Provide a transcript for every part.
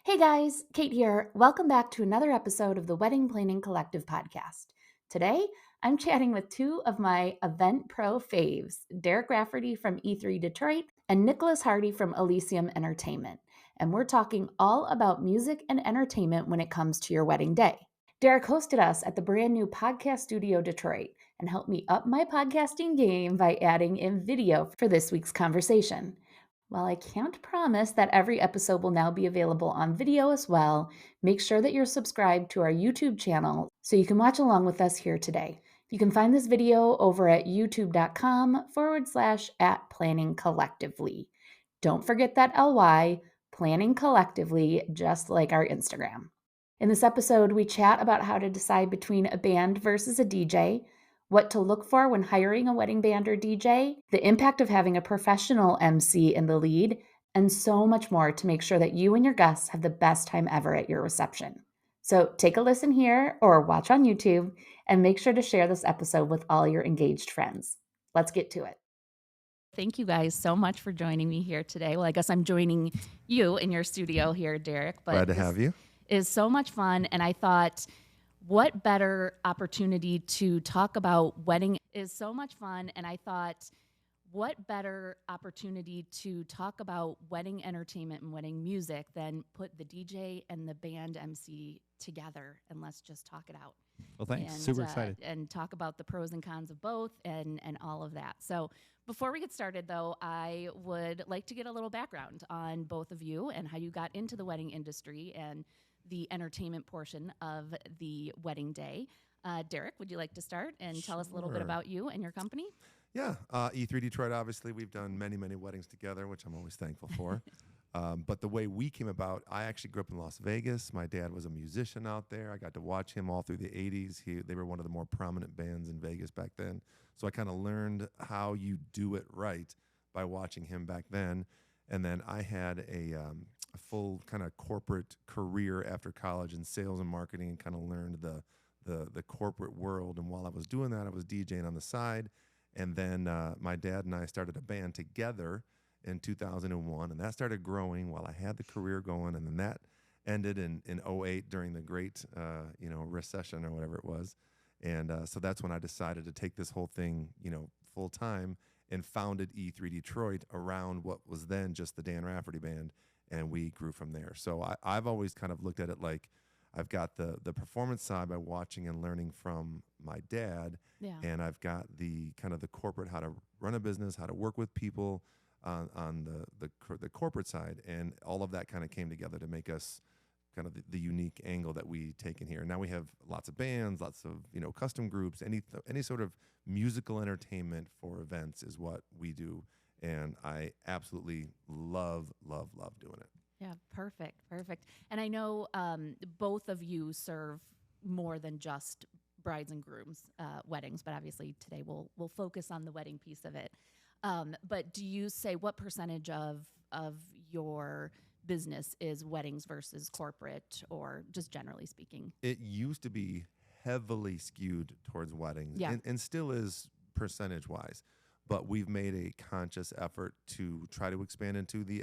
Hey guys, Kate here. Welcome back to another episode of the Wedding Planning Collective podcast. Today, I'm chatting with two of my event pro faves, Derek Rafferty from E3 Detroit and Nicholas Hardy from Elysium Entertainment. And we're talking all about music and entertainment when it comes to your wedding day. Derek hosted us at the brand new Podcast Studio Detroit and helped me up my podcasting game by adding in video for this week's conversation. While I can't promise that every episode will now be available on video as well, make sure that you're subscribed to our YouTube channel so you can watch along with us here today. You can find this video over at youtube.com/at planning collectively. Don't forget that LY, planning collectively, just like our Instagram. In this episode, we chat about how to decide between a band versus a DJ, what to look for when hiring a wedding band or DJ, the impact of having a professional MC in the lead, and so much more to make sure that you and your guests have the best time ever at your reception. So take a listen here or watch on YouTube and make sure to share this episode with all your engaged friends. Let's get to it. Thank you guys so much for joining me here today. Well, I guess I'm joining you in your studio here, Derek, Glad but to this have you. is so much fun. And I thought, what better opportunity to talk about wedding is so much fun. And I thought, what better opportunity to talk about wedding entertainment and wedding music than put the DJ and the band MC together, and let's just talk it out. Well, thanks. And Super excited. and talk about the pros and cons of both and all of that. So before we get started, though, I would like to get a little background on both of you and how you got into the wedding industry and the entertainment portion of the wedding day. Derek, would you like to start and tell us a little bit Sure. about you and your company? Yeah, E3 Detroit, obviously, we've done many, many weddings together, which I'm always thankful for. But the way we came about, I actually grew up in Las Vegas. My dad was a musician out there. I got to watch him all through the 80s. They were one of the more prominent bands in Vegas back then. So I kind of learned how you do it right by watching him back then. And then I had a full kind of corporate career after college in sales and marketing and kind of learned the corporate world. And while I was doing that, I was DJing on the side. And then my dad and I started a band together in 2001, and that started growing while I had the career going. And then that ended in '08 during the great recession or whatever it was. And so that's when I decided to take this whole thing, full time and founded E3 Detroit around what was then just the Dan Rafferty Band, and we grew from there. So I've always kind of looked at it like I've got the performance side by watching and learning from my dad, Yeah. and I've got the kind of the corporate, how to run a business, how to work with people on the corporate side, and all of that kind of came together to make us kind of the unique angle that we take in here. Now we have lots of bands, lots of custom groups, any sort of musical entertainment for events is what we do, and I absolutely love doing it. Yeah, perfect, perfect. And I know both of you serve more than just brides and grooms weddings, but obviously today we'll focus on the wedding piece of it. But do you say what percentage of your business is weddings versus corporate, or just generally speaking? It used to be heavily skewed towards weddings, Yeah. and still is percentage wise. But we've made a conscious effort to try to expand into the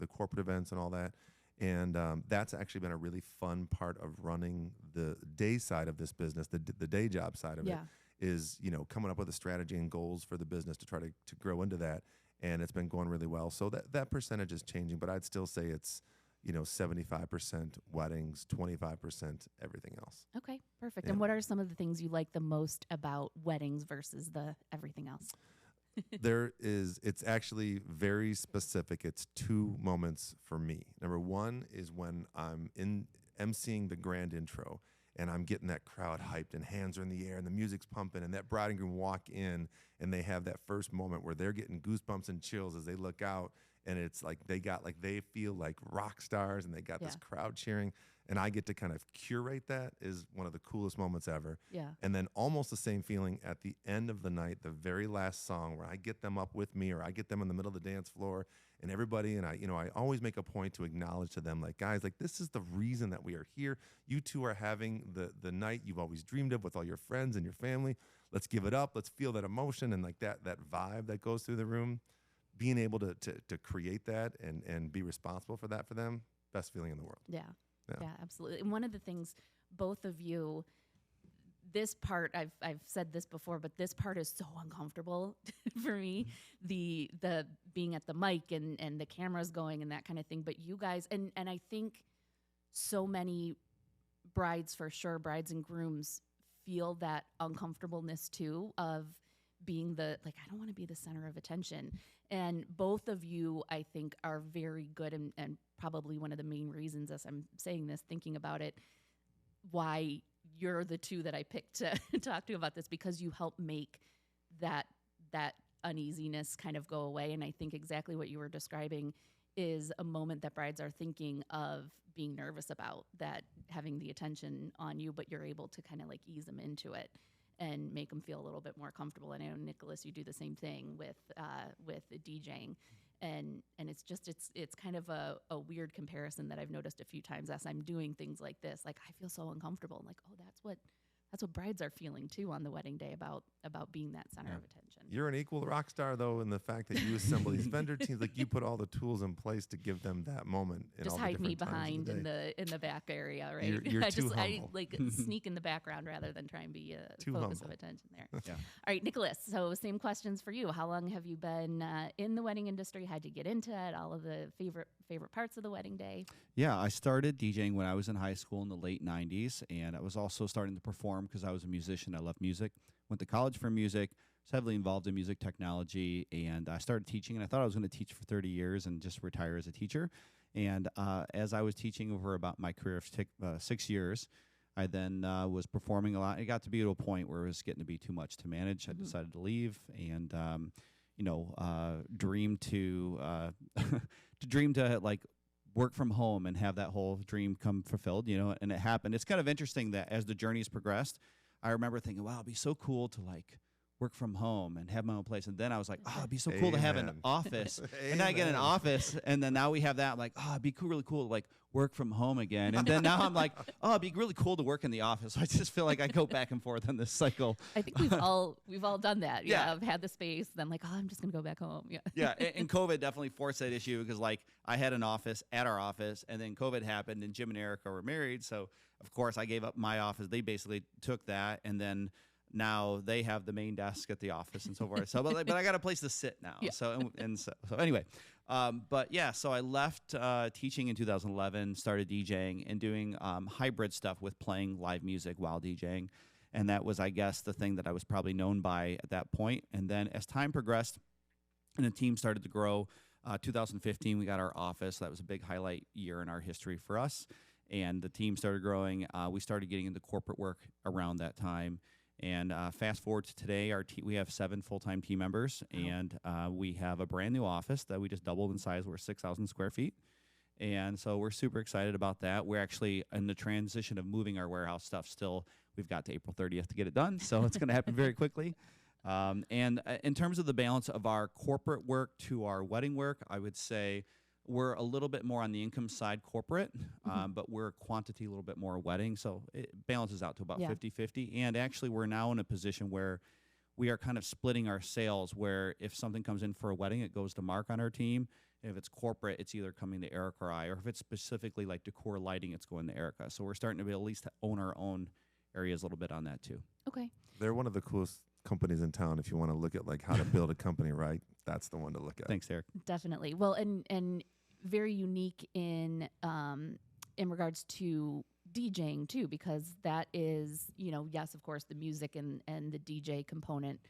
corporate events and all that. And that's actually been a really fun part of running the day side of this business, the day job side of it, Yeah. is coming up with a strategy and goals for the business to try to grow into that. And it's been going really well. So that percentage is changing, but I'd still say it's 75% weddings, 25% everything else. Okay, perfect. Yeah. And what are some of the things you like the most about weddings versus the everything else? It's actually very specific. It's two moments for me. Number one is when I'm emceeing the grand intro and I'm getting that crowd hyped and hands are in the air and the music's pumping and that bride and groom walk in and they have that first moment where they're getting goosebumps and chills as they look out, and it's like they feel like rock stars and they got this Yeah. crowd cheering, and I get to kind of curate that is one of the coolest moments ever. Yeah. And then almost the same feeling at the end of the night, the very last song where I get them up with me or I get them in the middle of the dance floor and everybody, and I always make a point to acknowledge to them, like, guys, like, this is the reason that we are here. You two are having the night you've always dreamed of with all your friends and your family. Let's give it up. Let's feel that emotion and like that vibe that goes through the room. Being able to create that and be responsible for that for them, best feeling in the world. Yeah. Yeah. Yeah, absolutely. And one of the things both of you, this part, I've said this before, but this part is so uncomfortable for me. The being at the mic and the cameras going and that kind of thing. But you guys, and I think so many brides, for sure, brides and grooms feel that uncomfortableness too of being the, like, I don't want to be the center of attention. And both of you, I think, are very good and probably one of the main reasons, as I'm saying this, thinking about it, why you're the two that I picked to talk to about this, because you help make that uneasiness kind of go away. And I think exactly what you were describing is a moment that brides are thinking of being nervous about, that having the attention on you, but you're able to kind of like ease them into it and make them feel a little bit more comfortable. And I know, Nicholas, you do the same thing with DJing. And it's just, it's kind of a weird comparison that I've noticed a few times as I'm doing things like this. Like, I feel so uncomfortable. I'm like, oh, that's what brides are feeling too on the wedding day about being that center of attention. You're an equal rock star, though, in the fact that you assemble these vendor teams. Like, you put all the tools in place to give them that moment. Just hide me behind in the back area, right? You're too humble. I like sneak in the background rather than try and be a focus of attention there. Yeah. All right, Nicholas. So same questions for you. How long have you been in the wedding industry? How'd you get into it? All of the favorite parts of the wedding day? Yeah, I started DJing when I was in high school in the late 90s, and I was also starting to perform because I was a musician. I love music. Went to college for music, was heavily involved in music technology, and I started teaching, and I thought I was going to teach for 30 years and just retire as a teacher. And as I was teaching over about my career of 6 years, I then was performing a lot. It got to be to a point where it was getting to be too much to manage. I decided to leave and, dream to dream to like work from home and have that whole dream come fulfilled, and it happened. It's kind of interesting that as the journey has progressed, I remember thinking, wow, it'd be so cool to like work from home and have my own place. And then I was like, oh, it'd be so cool to have an office. And then I get an office, and then now we have that. I'm like, oh, it'd be really cool to like work from home again. And then now I'm like, oh, it'd be really cool to work in the office. So I just feel like I go back and forth on this cycle. I think we've all done that. Yeah, I've had the space, then like, oh, I'm just gonna go back home. Yeah. Yeah, and COVID definitely forced that issue because like I had an office at our office, and then COVID happened, and Jim and Erica were married, so of course I gave up my office. They basically took that, and then now they have the main desk at the office and so forth. So, but I got a place to sit now. Yeah. So anyway, but yeah, so I left teaching in 2011, started DJing and doing hybrid stuff with playing live music while DJing. And that was, I guess, the thing that I was probably known by at that point. And then as time progressed and the team started to grow, 2015, we got our office. That was a big highlight year in our history for us. And the team started growing. We started getting into corporate work around that time. And fast forward to today, we have 7 full-time team members, and we have a brand new office that we just doubled in size. We're 6,000 square feet, and so we're super excited about that. We're actually in the transition of moving our warehouse stuff still. We've got to April 30th to get it done, so it's going to happen very quickly. And in terms of the balance of our corporate work to our wedding work, I would say we're a little bit more on the income side corporate, but we're quantity a little bit more wedding. So it balances out to about 50-50. And actually, we're now in a position where we are kind of splitting our sales, where if something comes in for a wedding, it goes to Mark on our team. And if it's corporate, it's either coming to Eric or I. Or if it's specifically like decor lighting, it's going to Erica. So we're starting to be at least own our own areas a little bit on that too. Okay. They're one of the coolest companies in town. If you want to look at like how to build a company right, that's the one to look at. Thanks, Eric. Definitely. Well, and very unique in regards to DJing too, because that is, yes, of course, the music and the DJ component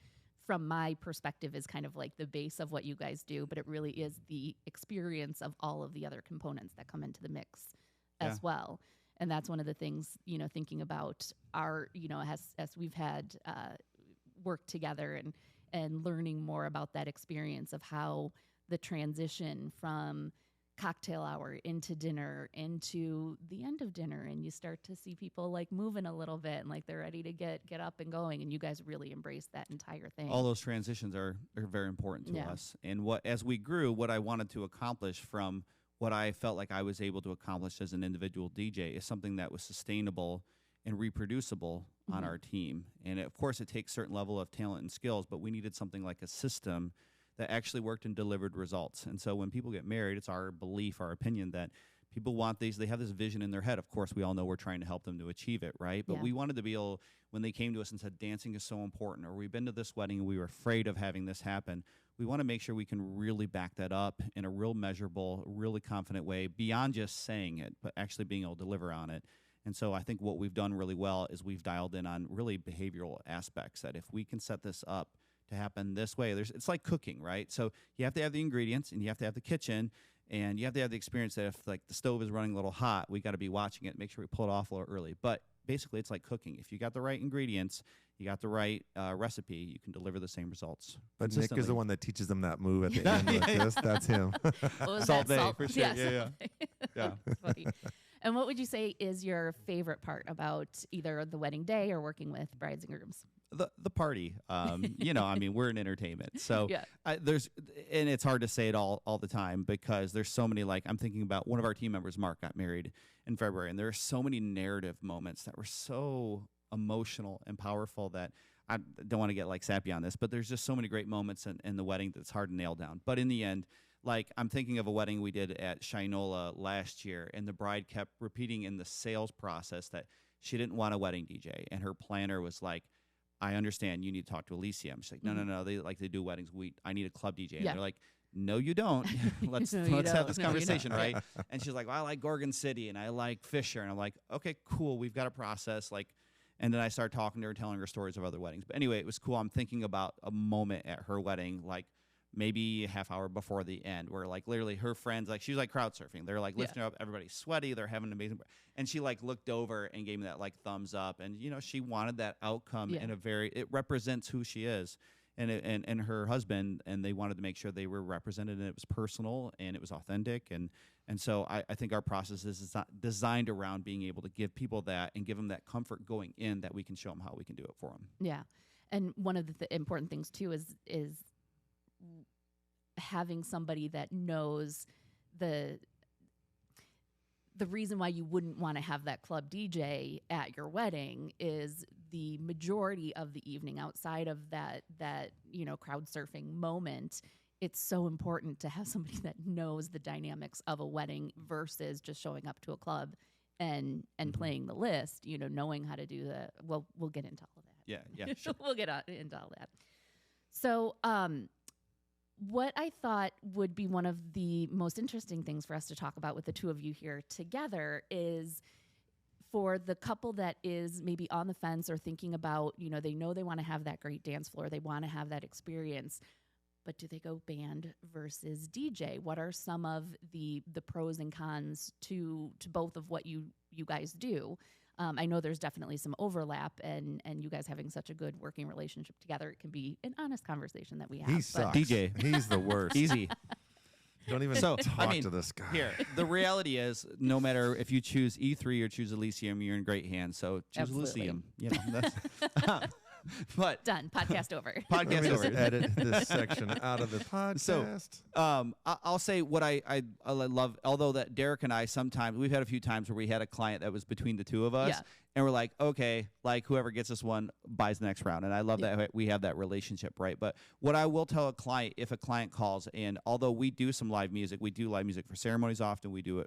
from my perspective is kind of like the base of what you guys do, but it really is the experience of all of the other components that come into the mix as well. And that's one of the things, thinking about our, as we've had work together and learning more about that experience of how the transition from cocktail hour into dinner into the end of dinner, and you start to see people like moving a little bit and like they're ready to get up and going, and you guys really embrace that entire thing. All those transitions are very important to us. And as we grew, what I wanted to accomplish from what I felt like I was able to accomplish as an individual DJ is something that was sustainable and reproducible on our team. And of course, it takes certain level of talent and skills, but we needed something like a system that actually worked and delivered results. And so when people get married, it's our belief, our opinion that people want these, they have this vision in their head. Of course, we all know we're trying to help them to achieve it, right? But Yeah. we wanted to be able, when they came to us and said, dancing is so important, or we've been to this wedding and we were afraid of having this happen, we want to make sure we can really back that up in a real measurable, really confident way, beyond just saying it, but actually being able to deliver on it. And so I think what we've done really well is we've dialed in on really behavioral aspects, that if we can set this up to happen this way, it's like cooking, right? So you have to have the ingredients and you have to have the kitchen and you have to have the experience that if like the stove is running a little hot, we got to be watching it, make sure we pull it off a little early. But basically it's like cooking. If you got the right ingredients, you got the right recipe, you can deliver the the results. But Nick is the one that teaches them that move at the end like this. That's him. What was Salt that? Bae, for sure. Yeah. Yeah. That's funny. And what would you say is your favorite part about either the wedding day or working with brides and grooms? The party. I mean, we're in entertainment, so Yeah. and it's hard to say it all the time because there's so many. Like I'm thinking about one of our team members, Mark, got married in February, and there are so many narrative moments that were so emotional and powerful that I don't want to get like sappy on this, but there's just so many great moments in the wedding that's hard to nail down. But in the end, like I'm thinking of a wedding we did at Shinola last year, and the bride kept repeating in the sales process that she didn't want a wedding DJ, and her planner was like, I understand you need to talk to Elysium. She's like, no, they do weddings. I need a club DJ. And Yeah. they're like, no, you don't. let's No, you have don't. this No, you conversation, don't. right? And she's like, well, I like Gorgon City and I like Fisher. And I'm like, okay, cool. We've got a process. And then I started talking to her, telling her stories of other weddings. But anyway, it was cool. I'm thinking about a moment at her wedding, like maybe a half hour before the end, where like literally her friends, like she was like crowd surfing. They're like lifting her up. Everybody's sweaty. They're having an amazing. And she like looked over and gave me that like thumbs up. And she wanted that outcome in a it represents who she is. And her husband, and they wanted to make sure they were represented, and it was personal and it was authentic, and so I think our process is designed around being able to give people that and give them that comfort going in, that we can show them how we can do it for them. Yeah. And one of the important things too is having somebody that knows the reason why you wouldn't want to have that club DJ at your wedding is the majority of the evening outside of that crowd surfing moment. It's so important to have somebody that knows the dynamics of a wedding versus just showing up to a club and playing the list, knowing how to do we'll get into all of that. Yeah, sure. We'll get into all that. So, what I thought would be one of the most interesting things for us to talk about with the two of you here together is for the couple that is maybe on the fence or thinking about, they know they want to have that great dance floor, they want to have that experience, but do they go band versus DJ? What are some of the pros and cons to both of what you guys do? I know there's definitely some overlap, and you guys having such a good working relationship together, it can be an honest conversation that we have. He sucks. DJ. He's the worst. Easy. Don't even So, talk to this guy. Here, the reality is, no matter if you choose E3 or choose Elysium, you're in great hands. So choose Absolutely. Elysium. That's, but Done. Podcast over. Let me podcast just over. edit this section out of the podcast. I'll say what I love, although that Derek and I sometimes, we've had a few times where we had a client that was between the two of us, Yeah. and we're like, okay, like whoever gets this one buys the next round. And I love that we have that relationship, right? But what I will tell a client, if a client calls, and although we do some live music, we do live music for ceremonies often, we do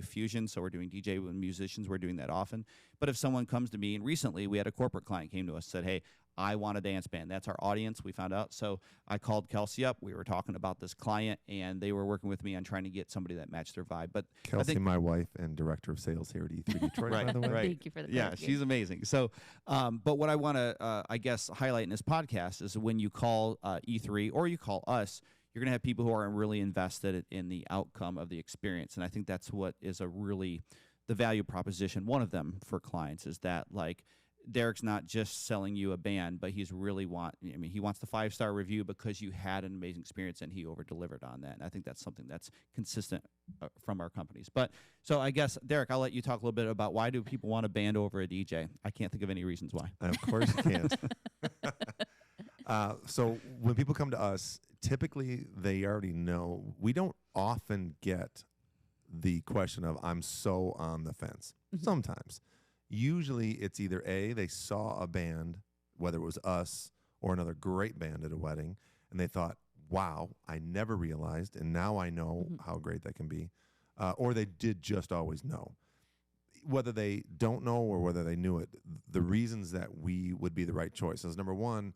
fusion, so we're doing DJ with musicians, we're doing that often. But if someone comes to me, and recently we had a corporate client came to us, said, hey, I want a dance band. That's our audience. We found out. So I called Kelsey up. We were talking about this client, and they were working with me on trying to get somebody that matched their vibe. But Kelsey, my wife and director of sales here at E3 Detroit, by the way. Right. Thank you for the Yeah, she's amazing. So, but what I want to, I guess, highlight in this podcast is when you call E3 or you call us, you're going to have people who are really invested in the outcome of the experience. And I think that's what is the value proposition. One of them for clients is that, like, Derek's not just selling you a band, but he wants the 5-star review because you had an amazing experience and he over-delivered on that. And I think that's something that's consistent from our companies. But so I guess, Derek, I'll let you talk a little bit about why do people want a band over a DJ? I can't think of any reasons why. Of course you can't. So when people come to us, typically they already know. We don't often get the question of, I'm so on the fence. Sometimes. Usually it's either A, they saw a band, whether it was us or another great band at a wedding, and they thought, wow, I never realized, and now I know how great that can be. or they did just always know. Whether they don't know or whether they knew it, the reasons that we would be the right choice is, number one,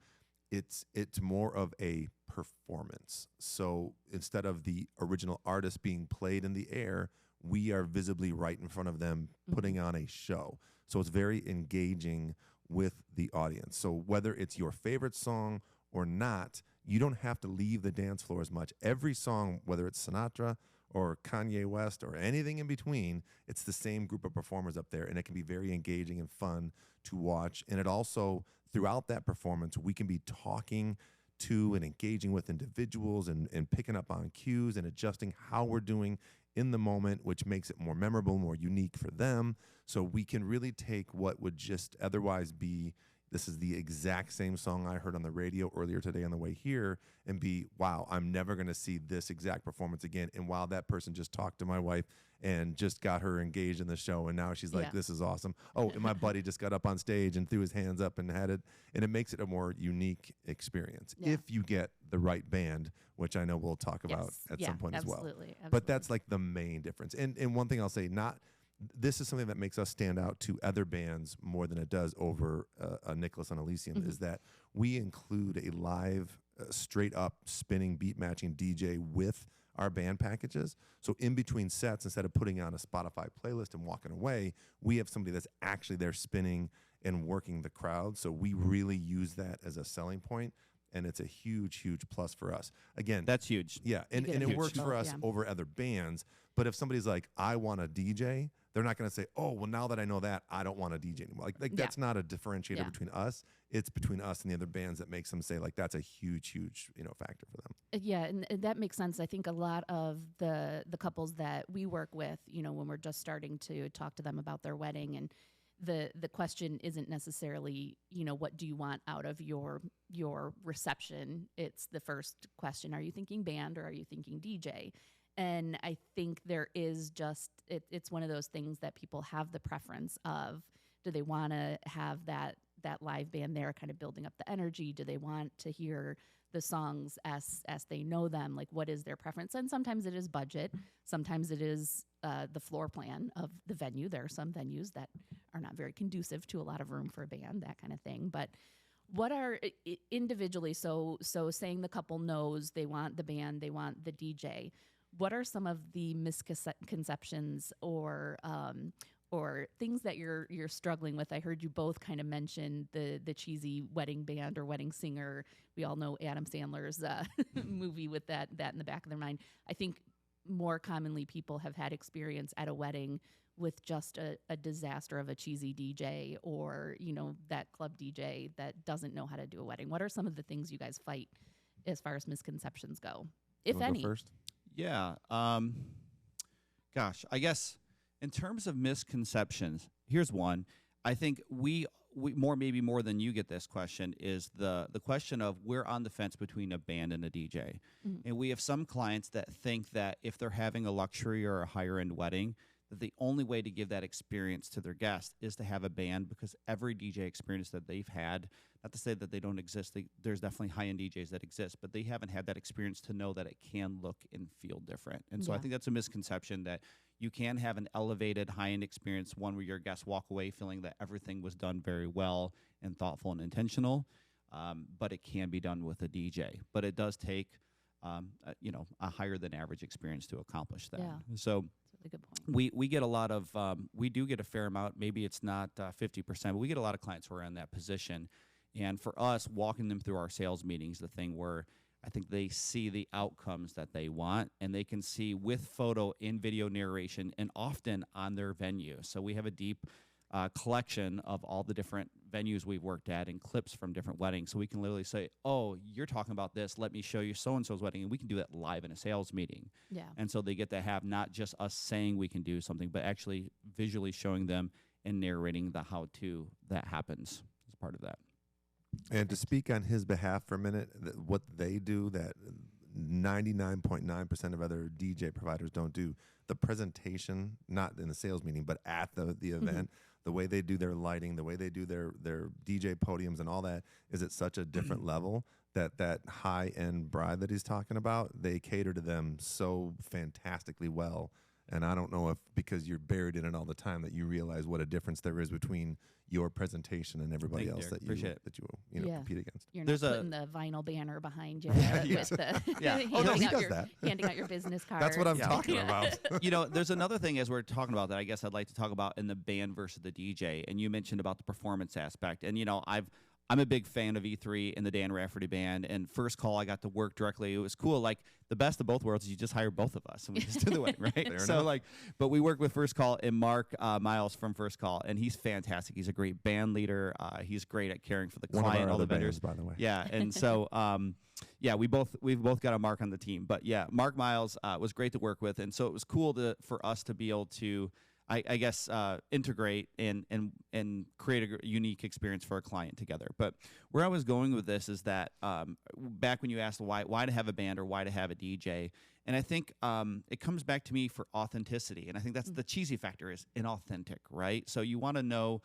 it's more of a performance. So instead of the original artist being played in the air, we are visibly right in front of them putting on a show. So it's very engaging with the audience. So whether it's your favorite song or not, you don't have to leave the dance floor as much. Every song, whether it's Sinatra or Kanye West or anything in between, it's the same group of performers up there, and it can be very engaging and fun to watch. And it also, throughout that performance, we can be talking to and engaging with individuals and picking up on cues and adjusting how we're doing in the moment, which makes it more memorable, more unique for them. So we can really take what would just otherwise be, this is the exact same song I heard on the radio earlier today on the way here, and be, wow, I'm never going to see this exact performance again. And wow, that person just talked to my wife and just got her engaged in the show, and now she's like, this is awesome. Oh, and my buddy just got up on stage and threw his hands up and had it, and it makes it a more unique experience if you get the right band, which I know we'll talk about at some point as well. Absolutely. But that's like the main difference. And one thing I'll say, this is something that makes us stand out to other bands more than it does over a Nicholas and Elysium, is that we include a live, straight up spinning beat matching DJ with our band packages. So in between sets, instead of putting on a Spotify playlist and walking away, we have somebody that's actually there spinning and working the crowd. So we really use that as a selling point, and it's a huge, huge plus for us. Again, That's huge. yeah, and it works for us over other bands. But if somebody's like, I want a DJ, they're not going to say, oh, well, now that I know that, I don't want a DJ anymore. Like that's not a differentiator between us. It's between us and the other bands that makes them say, like, that's a huge, huge, factor for them. Yeah, and that makes sense. I think a lot of the couples that we work with, when we're just starting to talk to them about their wedding, and the question isn't necessarily, what do you want out of your reception? It's the first question: are you thinking band or are you thinking DJ? And I think there is it's one of those things that people have the preference of. Do they want to have that live band there kind of building up the energy? Do they want to hear the songs as they know them? Like, what is their preference? And sometimes it is budget. Sometimes it is the floor plan of the venue. There are some venues that are not very conducive to a lot of room for a band, that kind of thing. But what are individually, so saying the couple knows they want the band, they want the DJ, what are some of the misconceptions or things that you're struggling with? I heard you both kind of mention the cheesy wedding band or wedding singer. We all know Adam Sandler's movie with that in the back of their mind. I think more commonly people have had experience at a wedding with just a disaster of a cheesy DJ, or that club DJ that doesn't know how to do a wedding. What are some of the things you guys fight as far as misconceptions go, if any? Go first? Yeah. Gosh, I guess in terms of misconceptions, here's one. I think we maybe more than you get this question is the question of, we're on the fence between a band and a DJ. And we have some clients that think that if they're having a luxury or a higher end wedding, that the only way to give that experience to their guests is to have a band, because every DJ experience that they've had, not to say that they don't exist, there's definitely high-end DJs that exist, but they haven't had that experience to know that it can look and feel different. And so I think that's a misconception, that you can have an elevated high-end experience, one where your guests walk away feeling that everything was done very well and thoughtful and intentional, but it can be done with a DJ. But it does take a higher than average experience to accomplish that. Yeah. So That's a good point. we get a lot of, we do get a fair amount, maybe it's not 50%, but we get a lot of clients who are in that position. And for us, walking them through our sales meetings, the thing where I think they see the outcomes that they want, and they can see with photo and video narration, and often on their venue. So we have a deep collection of all the different venues we've worked at and clips from different weddings. So we can literally say, oh, you're talking about this, let me show you so-and-so's wedding. And we can do that live in a sales meeting. Yeah. And so they get to have not just us saying we can do something, but actually visually showing them and narrating the how-to that happens as part of that. And to speak on his behalf for a minute, what they do that 99.9% of other DJ providers don't do, the presentation, not in the sales meeting, but at the event, the way they do their lighting, the way they do their DJ podiums and all that is at such a different level that high-end bride that he's talking about, they cater to them so fantastically well. And I don't know if because you're buried in it all the time that you realize what a difference there is between your presentation and everybody Thank you, else Derek. that Appreciate it. you know Yeah. compete against. You're There's not a- putting the vinyl banner behind you Yeah, with the Yeah. Oh, no, he does your, that. handing out your business card. That's what I'm Yeah. talking about. You know, there's another thing as we're talking about that I guess I'd like to talk about in the band versus the DJ. And you mentioned about the performance aspect. And, you know, I'm a big fan of E3 and the Dan Rafferty band. And First Call, I got to work directly. It was cool. Like, the best of both worlds is you just hire both of us and we just do the wedding, right? Fair So, enough. like, but we work with First Call and Mark Miles from First Call. And he's fantastic. He's a great band leader. He's great at caring for the One of client, our all the other vendors. bands, by the way. Yeah, and so yeah, we've both got a Mark on the team. But yeah, Mark Miles was great to work with, and so it was cool for us to be able to, I guess, integrate and create a unique experience for a client together. But where I was going with this is that back when you asked why to have a band or why to have a DJ, and I think it comes back to me for authenticity, and I think that's the cheesy factor is inauthentic, right? So you want to know.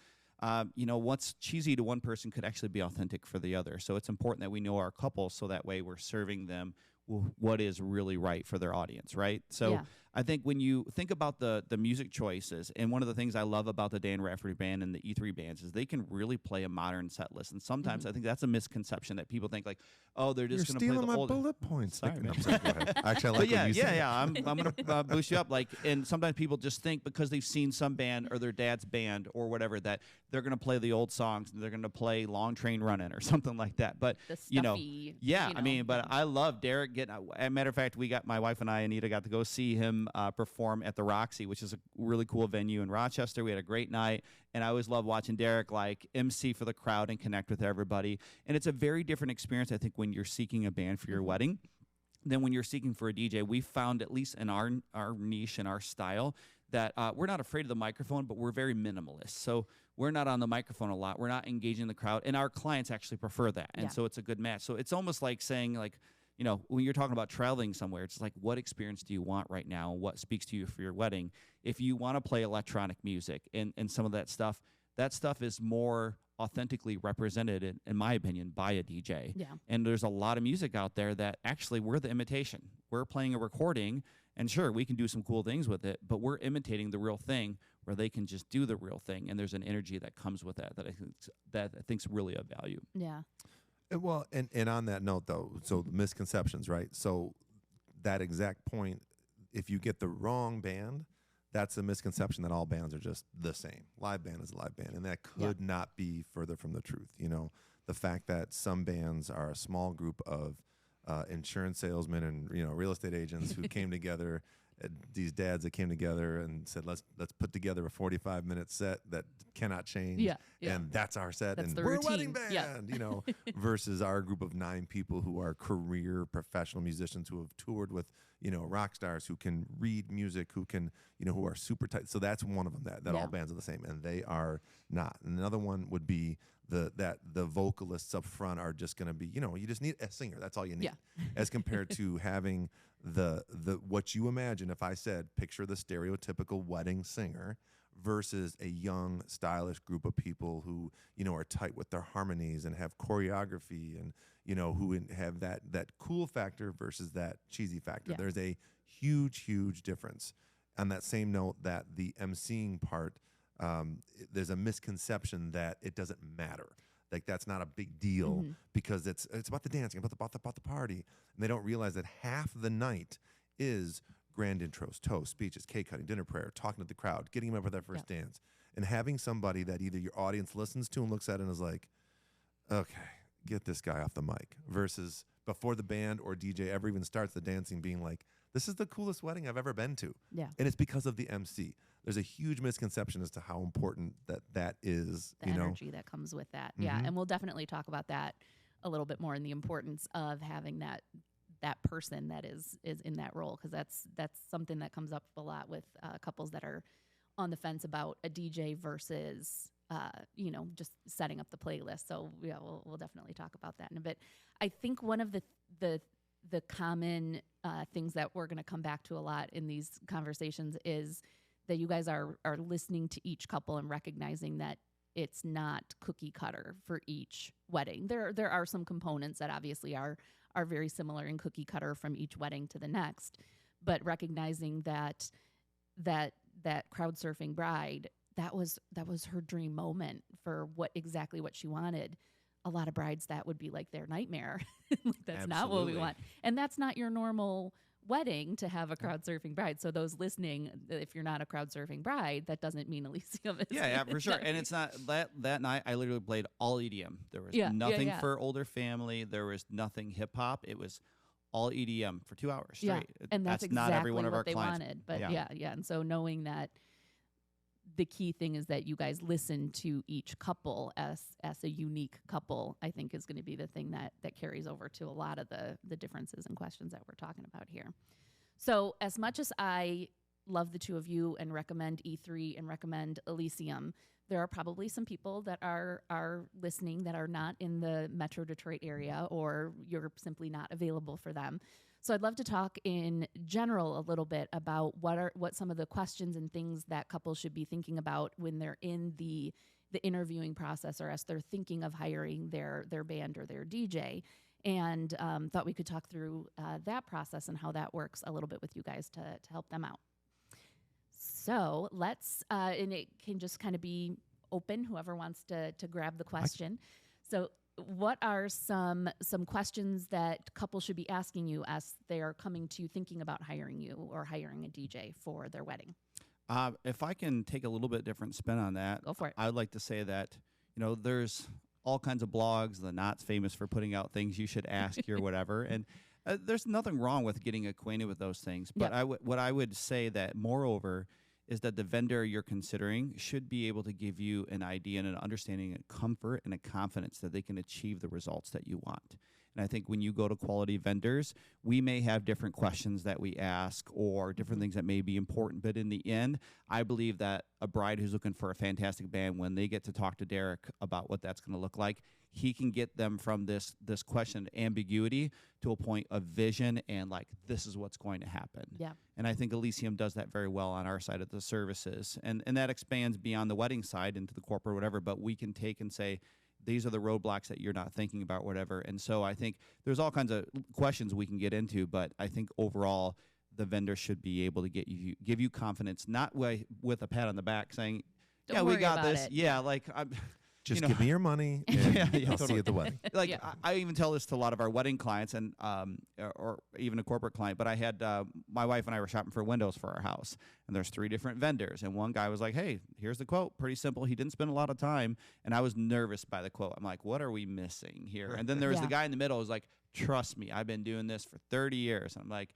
You know, what's cheesy to one person could actually be authentic for the other. So it's important that we know our couple so that way we're serving them what is really right for their audience, right? So Yeah. I think when you think about the music choices, and one of the things I love about the Dan Rafferty band and the E3 bands is they can really play a modern set list. And sometimes I think that's a misconception that people think like, oh, they're You're just going to play stealing the my old. bullet points. Sorry, No, man. I'm sorry, go ahead. Actually, I like But yeah, what you said. I'm gonna boost you up. Like, and sometimes people just think because they've seen some band or their dad's band or whatever that they're gonna play the old songs and they're gonna play Long Train Running or something like that. But The you know, stuffy, yeah, you I mean, know. but I love Derek getting. As a matter of fact, we got my wife and I, Anita, got to go see him perform at the Roxy, which is a really cool venue in Rochester. We had a great night, and I always love watching Derek like MC for the crowd and connect with everybody. And it's a very different experience, I think, when you're seeking a band for your wedding than when you're seeking for a DJ. We found, at least in our niche and our style, that we're not afraid of the microphone, but we're very minimalist. So we're not on the microphone a lot. We're not engaging the crowd, and our clients actually prefer that. And Yeah. so it's a good match. So it's almost like saying, like, you know, when you're talking about traveling somewhere, it's like, what experience do you want right now? What speaks to you for your wedding? If you want to play electronic music and some of that stuff is more authentically represented, in my opinion, by a DJ. Yeah. And there's a lot of music out there that actually we're the imitation. We're playing a recording, and sure, we can do some cool things with it, but we're imitating the real thing where they can just do the real thing, and there's an energy that comes with that I think's really of value. Yeah. Well, and on that note, though, so the misconceptions, right? So that exact point, if you get the wrong band, that's a misconception that all bands are just the same. Live band is a live band, and that could not be further from the truth. You know, the fact that some bands are a small group of insurance salesmen and real estate agents who came together. These dads that came together and said, let's put together a 45-minute set that cannot change. Yeah, yeah. And that's our set. That's and the we're a wedding routine. band, Yeah. versus our group of 9 people who are career professional musicians who have toured with, rock stars who can read music, who can, who are super tight. So that's one of them that Yeah. all bands are the same, and they are not. And another one would be the vocalists up front are just going to be, you just need a singer. That's all you need. Yeah. As compared to having the what you imagine if I said picture the stereotypical wedding singer versus a young stylish group of people who are tight with their harmonies and have choreography and who have that cool factor versus that cheesy factor. Yeah. There's a huge difference. On that same note, that the emceeing part, there's a misconception that it doesn't matter. Like that's not a big deal because it's about the dancing, about the party, and they don't realize that half the night is grand intros, toasts, speeches, cake cutting, dinner prayer, talking to the crowd, getting them up for their first dance, and having somebody that either your audience listens to and looks at and is like, okay, get this guy off the mic, versus before the band or DJ ever even starts the dancing being like, this is the coolest wedding I've ever been to. Yeah. And it's because of the MC. There's a huge misconception as to how important that is, The energy that comes with that. Yeah. And we'll definitely talk about that a little bit more, in the importance of having that person that is in that role, because that's something that comes up a lot with couples that are on the fence about a DJ versus just setting up the playlist. So yeah, we'll definitely talk about that in a bit. I think one of the common things that we're going to come back to a lot in these conversations is that you guys are listening to each couple and recognizing that it's not cookie cutter for each wedding. There are some components that obviously are very similar in cookie cutter from each wedding to the next, but recognizing that that crowd surfing bride, that was her dream moment for exactly what she wanted. A lot of brides, that would be like their nightmare. Like, that's not what we Absolutely. want. And that's not your normal wedding to have a crowd surfing bride. So those listening, if you're not a crowd surfing bride, that doesn't mean Elysium is. Yeah, for sure. And it's not that night I literally played all EDM. There was nothing for older family. There was nothing hip hop. It was all EDM for 2 hours straight. And that's exactly not every one of what our they clients. wanted. But yeah. And so knowing that the key thing is that you guys listen to each couple as a unique couple, I think is going to be the thing that carries over to a lot of the differences and questions that we're talking about here. So as much as I love the two of you and recommend E3 and recommend Elysium, there are probably some people that are listening that are not in the Metro Detroit area, or you're simply not available for them. So I'd love to talk in general a little bit about what some of the questions and things that couples should be thinking about when they're in the interviewing process, or as they're thinking of hiring their band or their DJ. And thought we could talk through that process and how that works a little bit with you guys to help them out. So let's, and it can just kind of be open, whoever wants to grab the question. So what are some questions that couples should be asking you as they are coming to thinking about hiring you or hiring a DJ for their wedding? If I can take a little bit different spin on that, Go for it. I would like to say that, there's all kinds of blogs. The Knot's famous for putting out things you should ask you or whatever. And there's nothing wrong with getting acquainted with those things. But what I would say that moreover is that the vendor you're considering should be able to give you an idea and an understanding and comfort and a confidence that they can achieve the results that you want. And I think when you go to quality vendors, we may have different questions that we ask or different things that may be important. But in the end, I believe that a bride who's looking for a fantastic band, when they get to talk to Derek about what that's going to look like, he can get them from this question ambiguity to a point of vision and like, this is what's going to happen. Yeah. And I think Elysium does that very well on our side of the services. And that expands beyond the wedding side into the corporate whatever, but we can take and say, these are the roadblocks that you're not thinking about, whatever. And so I think there's all kinds of questions we can get into, but I think overall the vendor should be able to give you confidence, not with a pat on the back saying, Don't yeah, we worry got about this. it. Yeah, like I'm Just give me your money and Yeah, I'll see totally. you at the wedding. like Yeah. I even tell this to a lot of our wedding clients and or even a corporate client, but I had my wife and I were shopping for windows for our house, and there's 3 different vendors, and one guy was like, hey, here's the quote, pretty simple. He didn't spend a lot of time, and I was nervous by the quote. I'm like, what are we missing here? And then there was the guy in the middle who was like, trust me, I've been doing this for 30 years. And I'm like,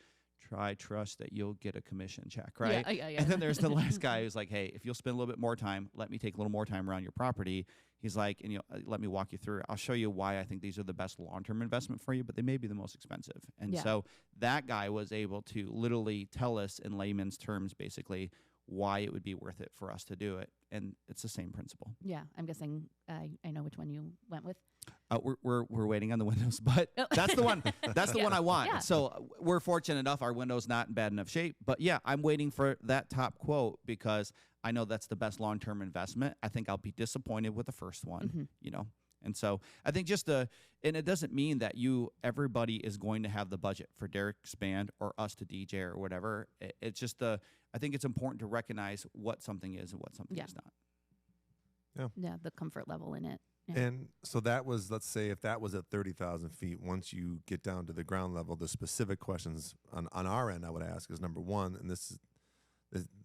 trust that you'll get a commission check, right? Yeah. And then there's the last guy who's like, hey, if you'll spend a little bit more time, let me take a little more time around your property. He's like, and let me walk you through it. I'll show you why I think these are the best long-term investment for you, but they may be the most expensive. And so that guy was able to literally tell us in layman's terms, basically, why it would be worth it for us to do it. And it's the same principle. Yeah. I'm guessing I know which one you went with. We're waiting on the windows, but that's the one. That's the one I want. Yeah. So we're fortunate enough; our window's not in bad enough shape. But yeah, I'm waiting for that top quote because I know that's the best long-term investment. I think I'll be disappointed with the first one, And so I think and it doesn't mean that everybody is going to have the budget for Derek's band or us to DJ or whatever. It's just I think it's important to recognize what something is and what something is not. Yeah. The comfort level in it. Yeah. And so that was, let's say, if that was at 30,000 feet, once you get down to the ground level, the specific questions on our end I would ask is, number one, and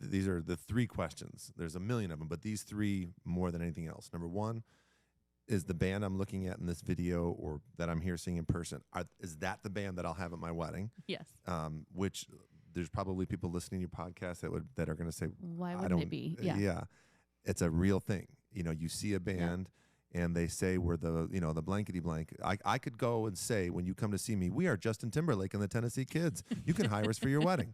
these are the 3 questions. There's a million of them, but these 3 more than anything else. Number one, is the band I'm looking at in this video or that I'm here seeing in person, is that the band that I'll have at my wedding? Yes. Which there's probably people listening to your podcast that are going to say, Why wouldn't it be? Yeah. Yeah. It's a real thing. You see a band and they say we're the blankety blank. I could go and say, when you come to see me, we are Justin Timberlake and the Tennessee Kids. You can hire us for your wedding.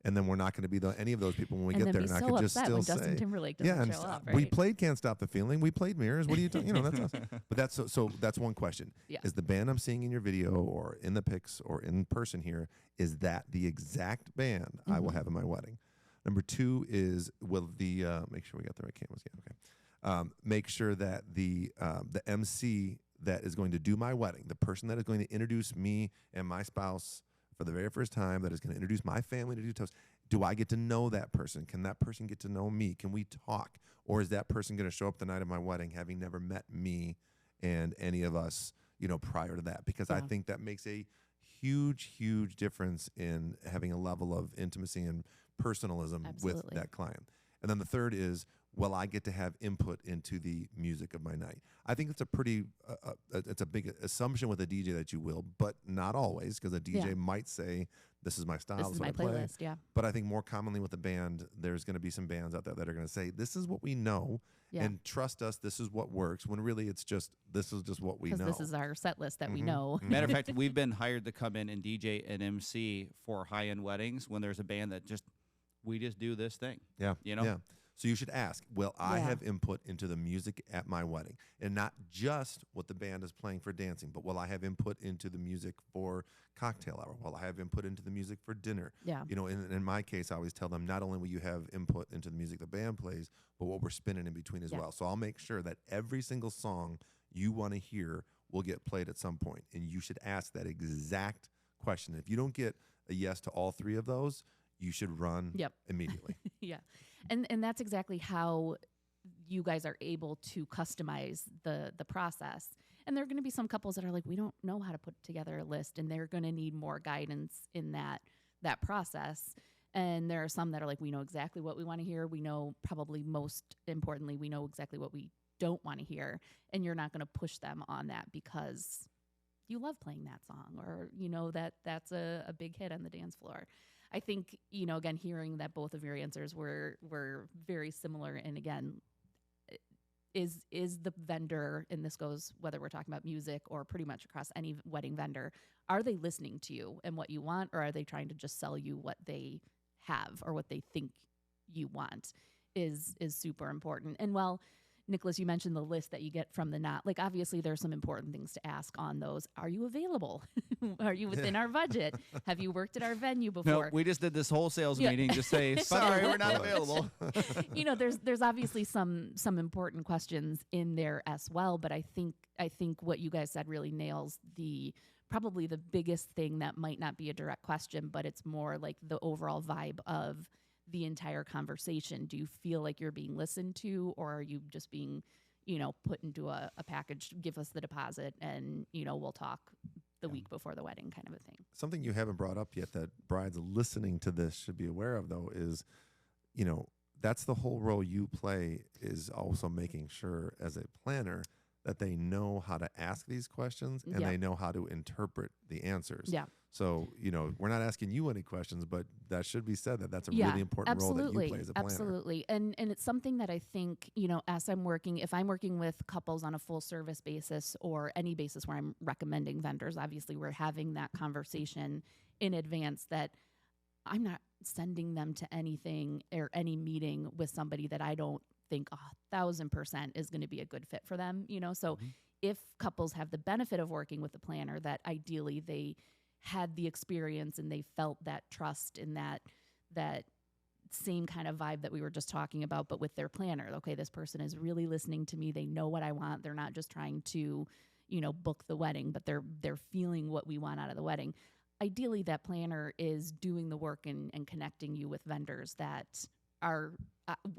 And then we're not going to be any of those people when we get there. And I could just still when say, Justin Timberlake doesn't show up, right? We played "Can't Stop the Feeling." We played "Mirrors." What are you doing? That's awesome. But that's one question. Yeah. Is the band I'm seeing in your video or in the pics or in person here, is that the exact band I will have at my wedding? Number 2 is, will the make sure we got the right cameras. Yeah, okay. Make sure that the MC that is going to do my wedding, the person that is going to introduce me and my spouse for the very first time, that is going to introduce my family to do toast, Do I get to know that person? Can that person get to know me? Can we talk? Or is that person going to show up the night of my wedding having never met me and any of us, prior to that? Because I think that makes a huge, huge difference in having a level of intimacy and personalism with that client. And then the third is, will I get to have input into the music of my night? I think it's a pretty, it's a big assumption with a DJ that you will, but not always, because a DJ might say, this is my style, This is my playlist, yeah. But I think more commonly with a band, there's going to be some bands out there that are going to say, this is what we know, and trust us, this is what works, when really it's just, this is just what we know. Because this is our set list that we know. Matter of fact, we've been hired to come in and DJ and MC for high-end weddings when there's a band that we just do this thing. Yeah. Yeah. So you should ask, will I have input into the music at my wedding? And not just what the band is playing for dancing, but will I have input into the music for cocktail hour? Will I have input into the music for dinner? Yeah. In my case, I always tell them, not only will you have input into the music the band plays, but what we're spinning in between as well. So I'll make sure that every single song you want to hear will get played at some point. And you should ask that exact question. If you don't get a yes to all three of those, you should run immediately. Yeah. And that's exactly how you guys are able to customize the process. And there are going to be some couples that are like, we don't know how to put together a list, and they're going to need more guidance in that process. And there are some that are like, we know exactly what we want to hear. We know, probably most importantly, we know exactly what we don't want to hear. And you're not going to push them on that because you love playing that song, or that's a big hit on the dance floor. I think, again, hearing that both of your answers were very similar. And again, is the vendor, and this goes whether we're talking about music or pretty much across any wedding vendor, are they listening to you and what you want, or are they trying to just sell you what they have or what they think you want is super important. And well, Nicholas, you mentioned the list that you get from the knot. Like, obviously, there's some important things to ask on those. Are you available? Are you within our budget? Have you worked at our venue before? No, we just did this whole sales meeting to say, sorry, we're not available. There's obviously some important questions in there as well. But I think what you guys said really nails probably the biggest thing that might not be a direct question, but it's more like the overall vibe of the entire conversation. Do you feel like you're being listened to, or are you just being, put into a package, give us the deposit and, we'll talk the week before the wedding kind of a thing? Something you haven't brought up yet that brides listening to this should be aware of, though, is, that's the whole role you play, is also making sure as a planner that they know how to ask these questions and they know how to interpret the answers. Yeah. So, we're not asking you any questions, but that should be said that that's a really important role that you play as a planner. Absolutely. And it's something that I think, as if I'm working with couples on a full service basis or any basis where I'm recommending vendors, obviously we're having that conversation in advance, that I'm not sending them to anything or any meeting with somebody that I don't think 1,000% is going to be a good fit for them. So if couples have the benefit of working with a planner, that ideally they had the experience and they felt that trust and that same kind of vibe that we were just talking about, but with their planner. Okay, this person is really listening to me. They know what I want. They're not just trying to, book the wedding, but they're feeling what we want out of the wedding. Ideally, that planner is doing the work and connecting you with vendors that are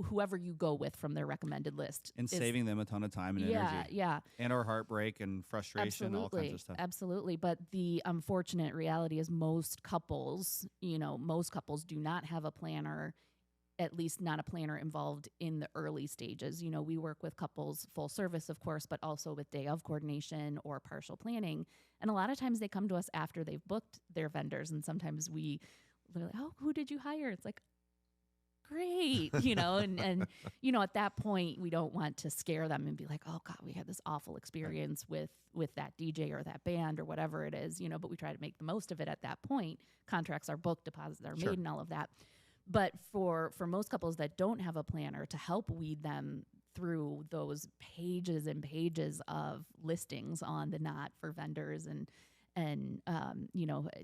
whoever you go with from their recommended list. And saving them a ton of time and energy. Yeah. And our heartbreak and frustration, all kinds of stuff. Absolutely. But the unfortunate reality is most couples do not have a planner, at least not a planner involved in the early stages. We work with couples full service, of course, but also with day of coordination or partial planning. And a lot of times they come to us after they've booked their vendors. And sometimes we're like, oh, who did you hire? It's like, great, and at that point we don't want to scare them and be like, oh God, we had this awful experience with that DJ or that band or whatever it is, but we try to make the most of it at that point. Contracts are booked, deposits are made, and all of that. But for most couples that don't have a planner to help weed them through those pages and pages of listings on the knot for vendors and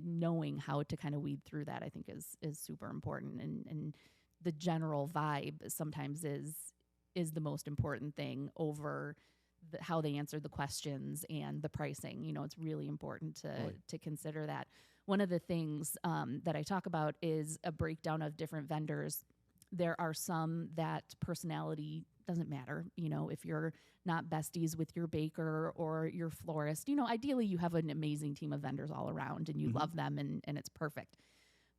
knowing how to kind of weed through that, I think is super important. And the general vibe sometimes is the most important thing over how they answered the questions and the pricing. You know, it's really important to consider that. One of the things that I talk about is a breakdown of different vendors. There are some that personality doesn't matter. You know, if you're not besties with your baker or your florist, you know, ideally you have an amazing team of vendors all around and you love them and it's perfect.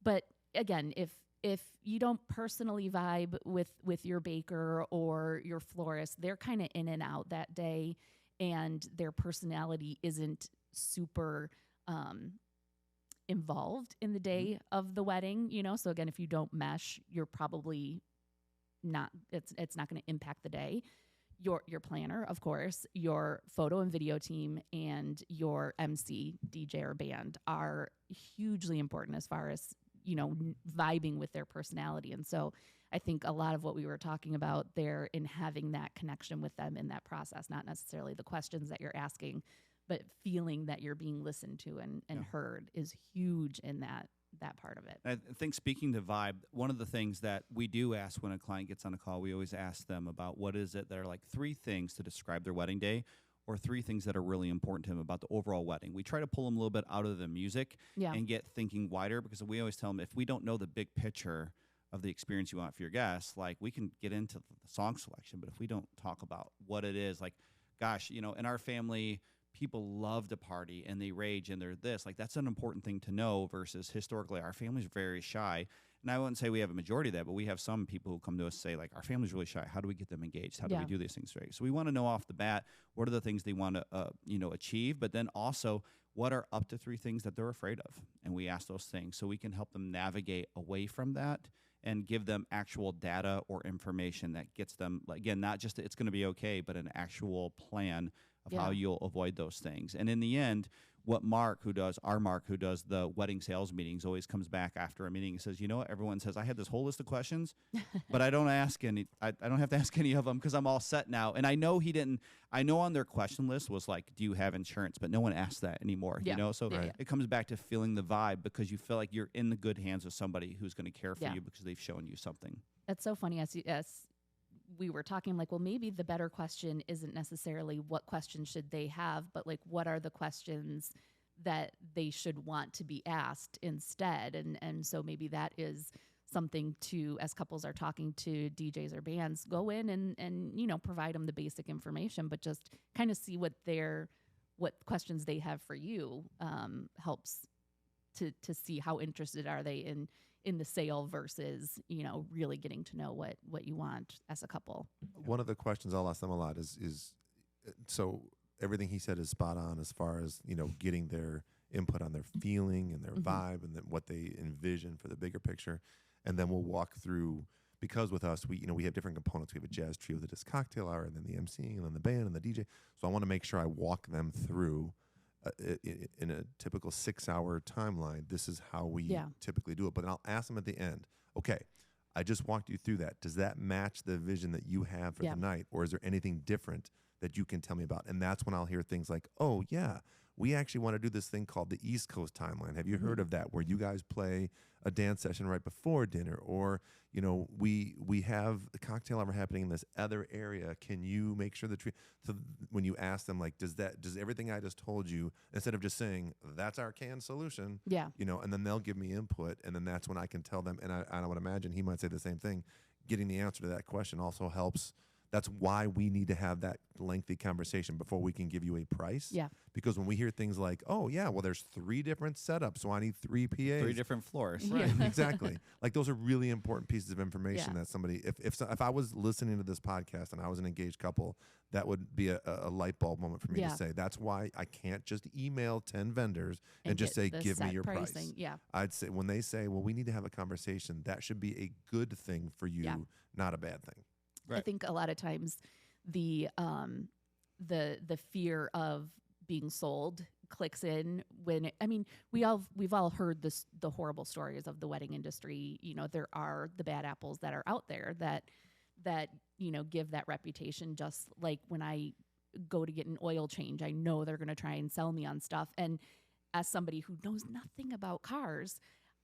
But again, if you don't personally vibe with your baker or your florist, they're kind of in and out that day and their personality isn't super involved in the day of the wedding, you know? So again, if you don't mesh, you're probably not, it's not going to impact the day. Your planner, of course, your photo and video team, and your MC, DJ, or band are hugely important as far as, you know, vibing with their personality. And so I think a lot of what we were talking about there in having that connection with them in that process, not necessarily the questions that you're asking, but feeling that you're being listened to and heard is huge in that part of it. I think speaking to vibe, one of the things that we do ask when a client gets on a call, we always ask them about what is it that are like 3 things to describe their wedding day, or 3 things that are really important to them about the overall wedding. We try to pull them a little bit out of the music and get thinking wider, because we always tell them if we don't know the big picture of the experience you want for your guests, like we can get into the song selection, but if we don't talk about what it is, like, gosh, you know, in our family, people love to party and they rage and they're this. Like, that's an important thing to know versus historically our family's very shy. And I wouldn't say we have a majority of that, but we have some people who come to us and say, like, our family's really shy. How do we get them engaged? How do we do these things right? So we want to know off the bat, what are the things they want to, you know, achieve, but then also what are up to 3 things that they're afraid of? And we ask those things so we can help them navigate away from that and give them actual data or information that gets them, again, not just it's going to be okay, but an actual plan of how you'll avoid those things. And in the end, what Mark, who does the wedding sales meetings, always comes back after a meeting and says, you know what, everyone says, I had this whole list of questions, but I don't ask any, I don't have to ask any of them because I'm all set now. And I know I know on their question list was like, do you have insurance? But no one asks that anymore, you know? So it comes back to feeling the vibe because you feel like you're in the good hands of somebody who's going to care for you because they've shown you something. That's so funny. As we were talking, like, well, maybe the better question isn't necessarily what questions should they have, but like, what are the questions that they should want to be asked instead? And so maybe that is something to, as couples are talking to DJs or bands, go in and you know, provide them the basic information, but just kind of see what questions they have for you helps to see how interested are they in the sale versus, you know, really getting to know what you want as a couple. One of the questions I'll ask them a lot is so everything he said is spot on as far as, you know, getting their input on their feeling and their vibe and then what they envision for the bigger picture. And then we'll walk through, because with us, we have different components. We have a jazz trio that does cocktail hour and then the emceeing and then the band and the DJ. So I want to make sure I walk them through in a typical 6-hour timeline. This is how we typically do it. But then I'll ask them at the end, okay, I just walked you through that. Does that match the vision that you have for the night? Or is there anything different that you can tell me about? And that's when I'll hear things like, oh, yeah, we actually want to do this thing called the East Coast timeline. Have you heard of that, where you guys play a dance session right before dinner? Or, you know, we have a cocktail hour happening in this other area. Can you make sure that so when you ask them, like, does everything I just told you, instead of just saying that's our canned solution, you know, and then they'll give me input, and then that's when I can tell them, and I would imagine he might say the same thing. Getting the answer to that question also helps. That's why we need to have that lengthy conversation before we can give you a price. Yeah. Because when we hear things like, oh, yeah, well, there's 3 different setups, so I need 3 PAs. 3 different floors. Right, exactly. Like, those are really important pieces of information that somebody, if I was listening to this podcast and I was an engaged couple, that would be a light bulb moment for me to say, that's why I can't just email 10 vendors and just say, give me your price. Yeah. I'd say, when they say, well, we need to have a conversation, that should be a good thing for you, not a bad thing. Right. I think a lot of times the fear of being sold clicks in when we've all heard the horrible stories of the wedding industry. You know, there are the bad apples that are out there that you know, give that reputation. Just like when I go to get an oil change, I know they're going to try and sell me on stuff. And as somebody who knows nothing about cars,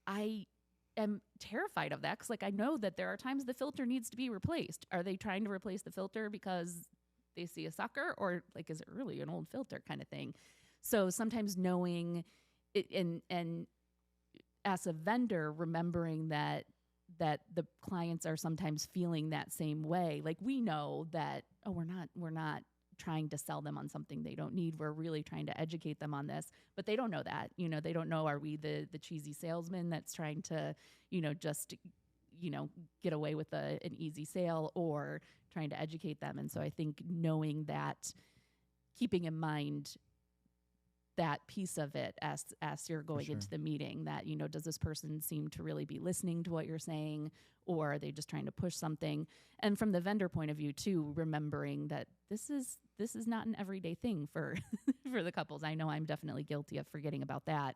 I am terrified of that, because like, I know that there are times the filter needs to be replaced. Are they trying to replace the filter because they see a sucker, or like, is it really an old filter kind of thing? So sometimes knowing it, and as a vendor, remembering that the clients are sometimes feeling that same way. Like, we know that, oh, we're not trying to sell them on something they don't need. We're really trying to educate them on this, but they don't know that. They don't know, are we the cheesy salesman that's trying to, just, get away with an easy sale, or trying to educate them. And so I think knowing that, keeping in mind that piece of it as you're going into the meeting, that, does this person seem to really be listening to what you're saying, or are they just trying to push something? And from the vendor point of view too, remembering that this is not an everyday thing for for the couples. I know I'm definitely guilty of forgetting about that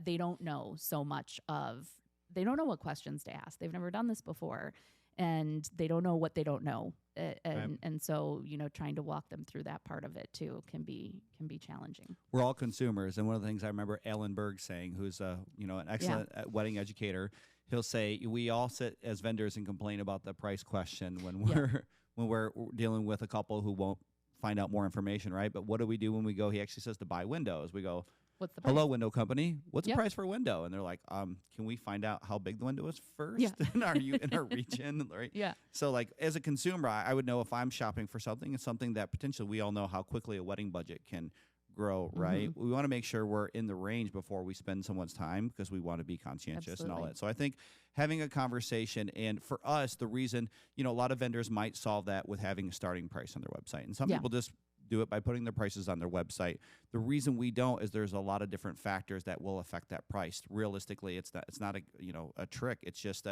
they don't know so much of, they don't know what questions to ask. They've never done this before, and they don't know what they don't know. And so, trying to walk them through that part of it too can be challenging. We're all consumers, and one of the things I remember Alan Berg saying, who's an excellent wedding educator, he'll say, we all sit as vendors and complain about the price question when we're dealing with a couple who won't find out more information, right? But what do we do when we go? He actually says to buy windows. We go, what's the price? Hello, window company. What's the price for a window? And they're like, can we find out how big the window is first? Yeah. Are you in our region? Right? Yeah. So, like, as a consumer, I would know if I'm shopping for something. It's something that potentially we all know how quickly a wedding budget can grow, right? We want to make sure we're in the range before we spend someone's time, because we want to be conscientious and all that. So I think having a conversation, and for us, the reason, a lot of vendors might solve that with having a starting price on their website. And some people just do it by putting their prices on their website. The reason we don't is there's a lot of different factors that will affect that price. Realistically, it's not a trick. It's just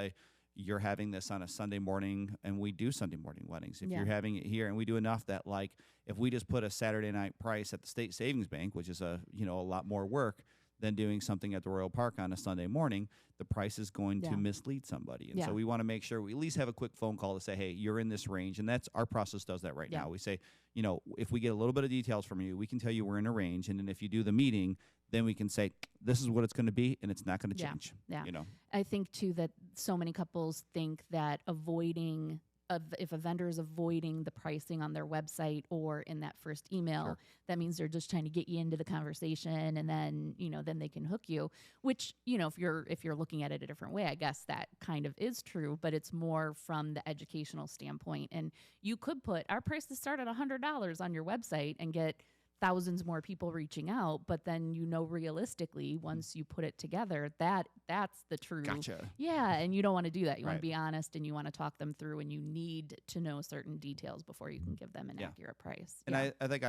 you're having this on a Sunday morning, and we do Sunday morning weddings. If you're having it here, and we do enough that, like, if we just put a Saturday night price at the State Savings Bank, which is a lot more work than doing something at the Royal Park on a Sunday morning, the price is going to mislead somebody. And so we want to make sure we at least have a quick phone call to say, hey, you're in this range. And that's, our process does that right now. We say, if we get a little bit of details from you, we can tell you we're in a range. And then if you do the meeting, then we can say, this is what it's going to be, and it's not going to change. Yeah. I think too that so many couples think that if a vendor is avoiding the pricing on their website or in that first email, that means they're just trying to get you into the conversation, and then, then they can hook you, which, if you're looking at it a different way, I guess that kind of is true, but it's more from the educational standpoint. And you could put, our prices start at $100 on your website and get thousands more people reaching out, but then, realistically, once you put it together, that's the true. Gotcha. Yeah, and you don't want to do that. You want to be honest, and you want to talk them through, and you need to know certain details before you can give them an accurate price. And I think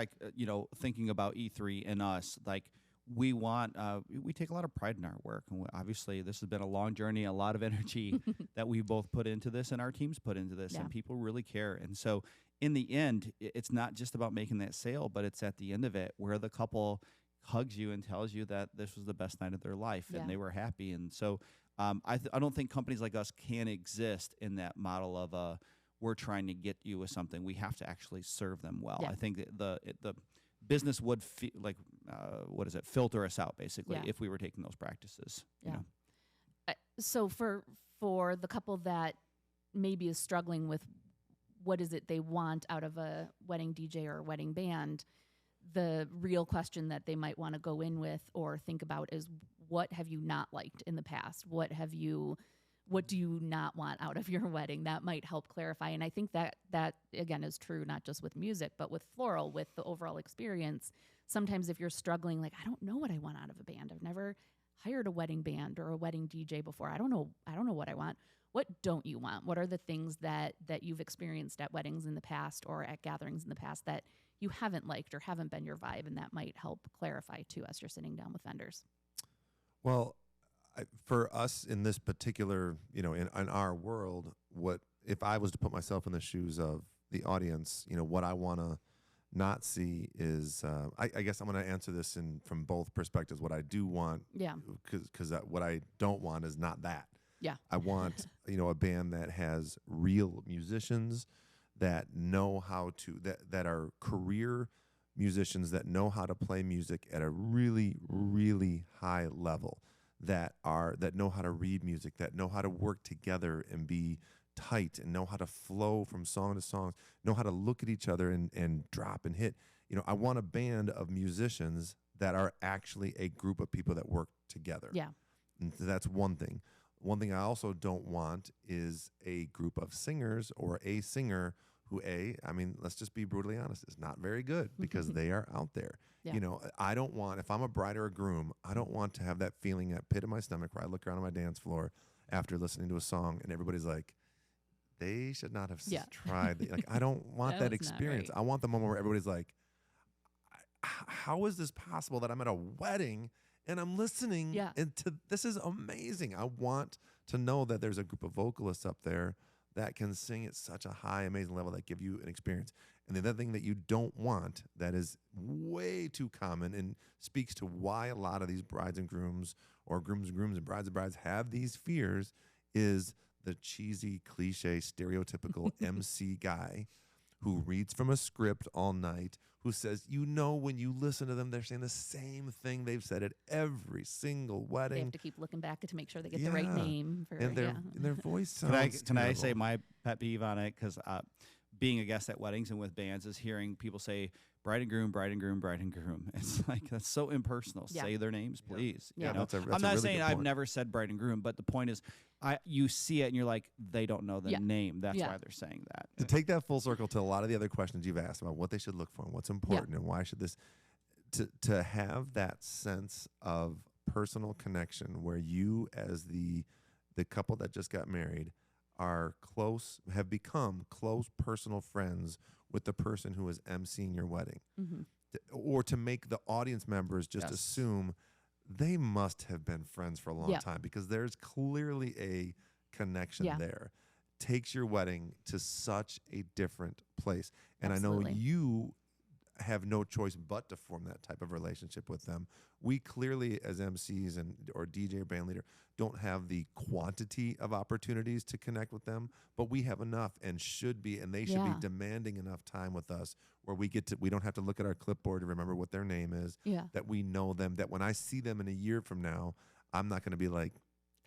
thinking about E3 and us, like, we take a lot of pride in our work. And obviously, this has been a long journey, a lot of energy that we both put into this, and our teams put into this, and people really care. And so, in the end, it's not just about making that sale, but it's at the end of it where the couple hugs you and tells you that this was the best night of their life and they were happy. And so I don't think companies like us can exist in that model of we're trying to get you with something. We have to actually serve them well. I think that the business would filter us out, basically, if we were taking those practices. You know? So for the couple that maybe is struggling with what is it they want out of a wedding DJ or a wedding band, the real question that they might want to go in with or think about is, what have you not liked in the past? What do you not want out of your wedding? That might help clarify. And I think that again is true, not just with music, but with floral, with the overall experience. Sometimes if you're struggling, like, I don't know what I want out of a band. I've never hired a wedding band or a wedding DJ before. I don't know what I want. What don't you want? What are the things that you've experienced at weddings in the past or at gatherings in the past that you haven't liked or haven't been your vibe? And that might help clarify too as you're sitting down with vendors. Well, for us in this particular, in our world, what if I was to put myself in the shoes of the audience, what I want to not see is, I guess I'm going to answer this from both perspectives. What I do want, because what I don't want is not that. Yeah. I want, a band that has real musicians that know how to, that are career musicians that know how to play music at a really, really high level, that know how to read music, that know how to work together and be tight and know how to flow from song to song, know how to look at each other and drop and hit. I want a band of musicians that are actually a group of people that work together. Yeah. And so that's one thing. One thing I also don't want is a group of singers or a singer who, let's just be brutally honest, is not very good because they are out there. Yeah. I don't want, if I'm a bride or a groom, I don't want to have that feeling at pit of my stomach where I look around on my dance floor after listening to a song and everybody's like, they should not have tried. Like, I don't want that experience. I want the moment where everybody's like, how is this possible that I'm at a wedding and I'm listening this is amazing. I want to know that there's a group of vocalists up there that can sing at such a high, amazing level that give you an experience. And the other thing that you don't want that is way too common and speaks to why a lot of these brides and grooms or grooms and grooms and brides have these fears is the cheesy, cliche, stereotypical MC guy who reads from a script all night, who says, when you listen to them, they're saying the same thing they've said at every single wedding. They have to keep looking back to make sure they get the right name. And their voice sounds Can I say my pet peeve on it? Because being a guest at weddings and with bands is hearing people say bride and groom, bride and groom, bride and groom. It's like, that's so impersonal. Yeah. Say their names, please. Yeah. That's I'm a not really saying good I've point. never said bride and groom, but the point is, you see it and you're like, they don't know the name. That's why they're saying that. To take that full circle to a lot of the other questions you've asked about what they should look for and what's important and why should this, to have that sense of personal connection where you as the couple that just got married are close, have become close personal friends with the person who is emceeing your wedding. Mm-hmm. Or to make the audience members just assume they must have been friends for a long time because there's clearly a connection there. Takes your wedding to such a different place. And Absolutely. I know you have no choice but to form that type of relationship with them. We clearly, as MCs or DJ or band leader, don't have the quantity of opportunities to connect with them, but we have enough and should be, and they should be demanding enough time with us where we don't have to look at our clipboard to remember what their name is, that we know them, that when I see them in a year from now, I'm not going to be like,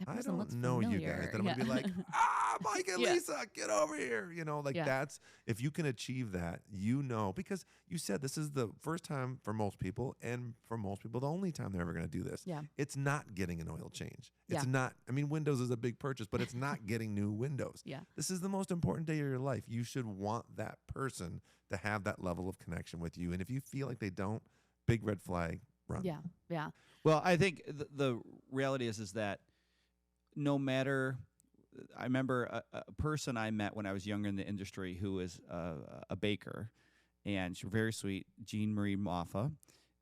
I don't know you guys. Then I'm going to be like, Mike and Lisa, get over here. That's, if you can achieve that, because you said this is the first time for most people, and for most people, the only time they're ever going to do this. Yeah. It's not getting an oil change. It's not, Windows is a big purchase, but it's not getting new windows. Yeah. This is the most important day of your life. You should want that person to have that level of connection with you. And if you feel like they don't, big red flag, run. Yeah. Yeah. Well, I think the reality is that no matter, I remember a person I met when I was younger in the industry who was a baker, and she was very sweet, Jean Marie Moffa,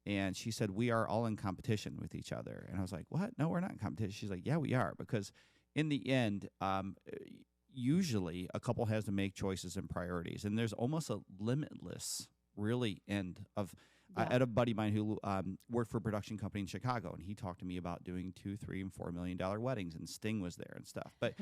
and she said, we are all in competition with each other. And I was like, what? No, we're not in competition. She's like, yeah, we are, because in the end, usually a couple has to make choices and priorities, and there's almost a limitless, really, end of. I had a buddy of mine who worked for a production company in Chicago, and he talked to me about doing $2, $3, and $4 million weddings, and Sting was there and stuff. But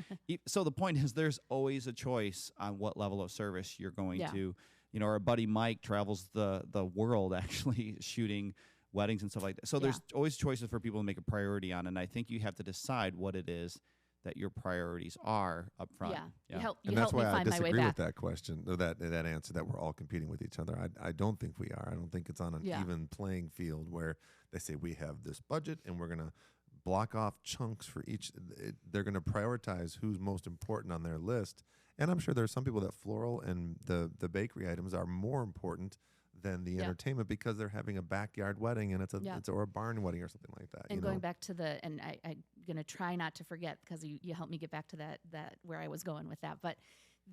so the point is, there's always a choice on what level of service you're going to. Our buddy Mike travels the world actually shooting weddings and stuff like that. So there's always choices for people to make a priority on, and I think you have to decide what it is that your priorities are up front. You help and that's me why I find my way disagree with back. that question, or that answer that we're all competing with each other. I don't think we are. I don't think it's on an even playing field where they say we have this budget and we're going to block off chunks for each. They're going to prioritize who's most important on their list. And I'm sure there's some people that floral and the bakery items are more important than the entertainment because they're having a backyard wedding and it's or a barn wedding or something like that. And going back to I'm going to try not to forget because you helped me get back to that where I was going with that. But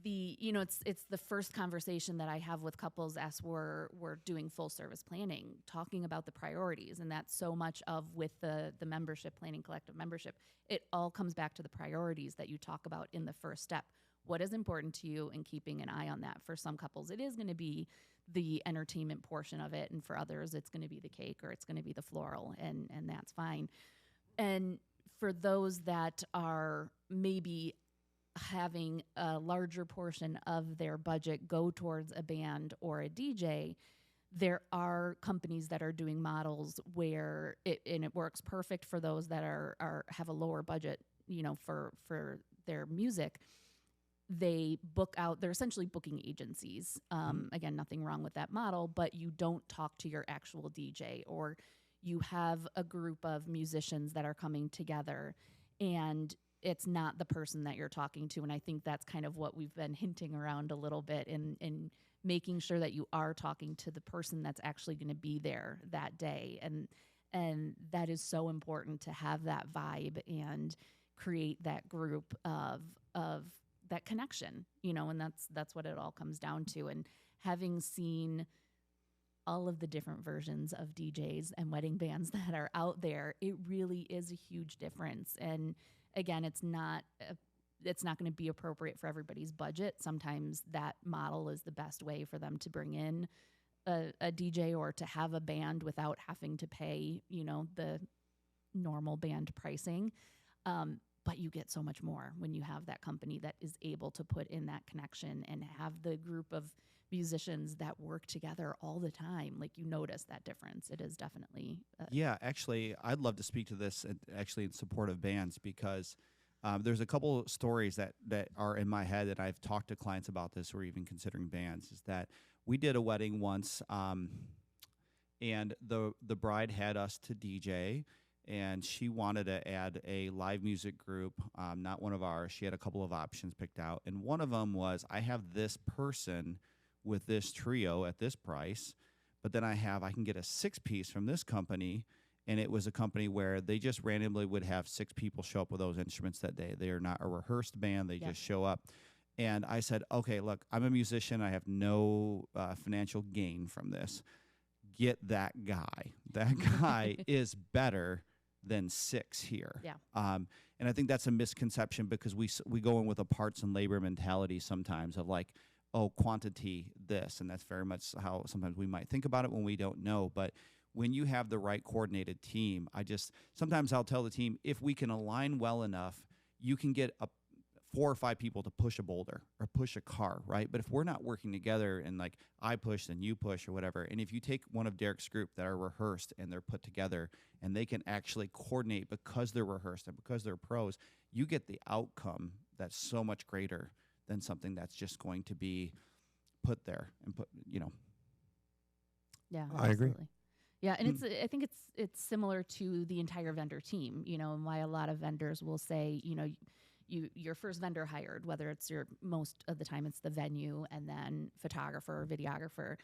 it's the first conversation that I have with couples as we're doing full service planning, talking about the priorities. And that's so much of with the membership planning, collective membership. It all comes back to the priorities that you talk about in the first step. What is important to you and keeping an eye on that. For some couples, it is going to be the entertainment portion of it. And for others, it's going to be the cake or it's going to be the floral, and that's fine. And for those that are maybe having a larger portion of their budget go towards a band or a DJ, there are companies that are doing models where it works perfect for those that are have a lower budget, for their music. they book out, they're essentially booking agencies. Again, nothing wrong with that model, but you don't talk to your actual DJ, or you have a group of musicians that are coming together and it's not the person that you're talking to. And I think that's kind of what we've been hinting around a little bit in making sure that you are talking to the person that's actually going to be there that day. And that is so important, to have that vibe and create that group of that connection, and that's what it all comes down to. And having seen all of the different versions of DJs and wedding bands that are out there, it really is a huge difference. And again, it's not going to be appropriate for everybody's budget. Sometimes that model is the best way for them to bring in a DJ, or to have a band without having to pay, the normal band pricing. But you get so much more when you have that company that is able to put in that connection and have the group of musicians that work together all the time. Like, you notice that difference. It is definitely. Yeah, actually, I'd love to speak to this actually in support of bands, because there's a couple stories that are in my head that I've talked to clients about this, or even considering bands. Is that we did a wedding once, and the bride had us to DJ, and she wanted to add a live music group, not one of ours. She had a couple of options picked out, and one of them was, I have this person with this trio at this price, but then I can get a 6-piece from this company, and it was a company where they just randomly would have 6 people show up with those instruments that day. They are not a rehearsed band. They just show up. And I said, okay, look, I'm a musician. I have no financial gain from this. Get that guy. That guy is better than 6 here. Yeah. And I think that's a misconception, because we go in with a parts and labor mentality sometimes of like, oh, quantity this, and that's very much how sometimes we might think about it when we don't know. But when you have the right coordinated team, sometimes I'll tell the team, if we can align well enough, you can get 4 or 5 people to push a boulder or push a car, right? But if we're not working together, and like I push and you push or whatever, and if you take one of Derek's group that are rehearsed and they're put together and they can actually coordinate because they're rehearsed and because they're pros, you get the outcome that's so much greater than something that's just going to be put there and put. Yeah, I agree. absolutely. Yeah, and I think it's similar to the entire vendor team, and why a lot of vendors will say, your first vendor hired, whether it's most of the time it's the venue and then photographer or videographer,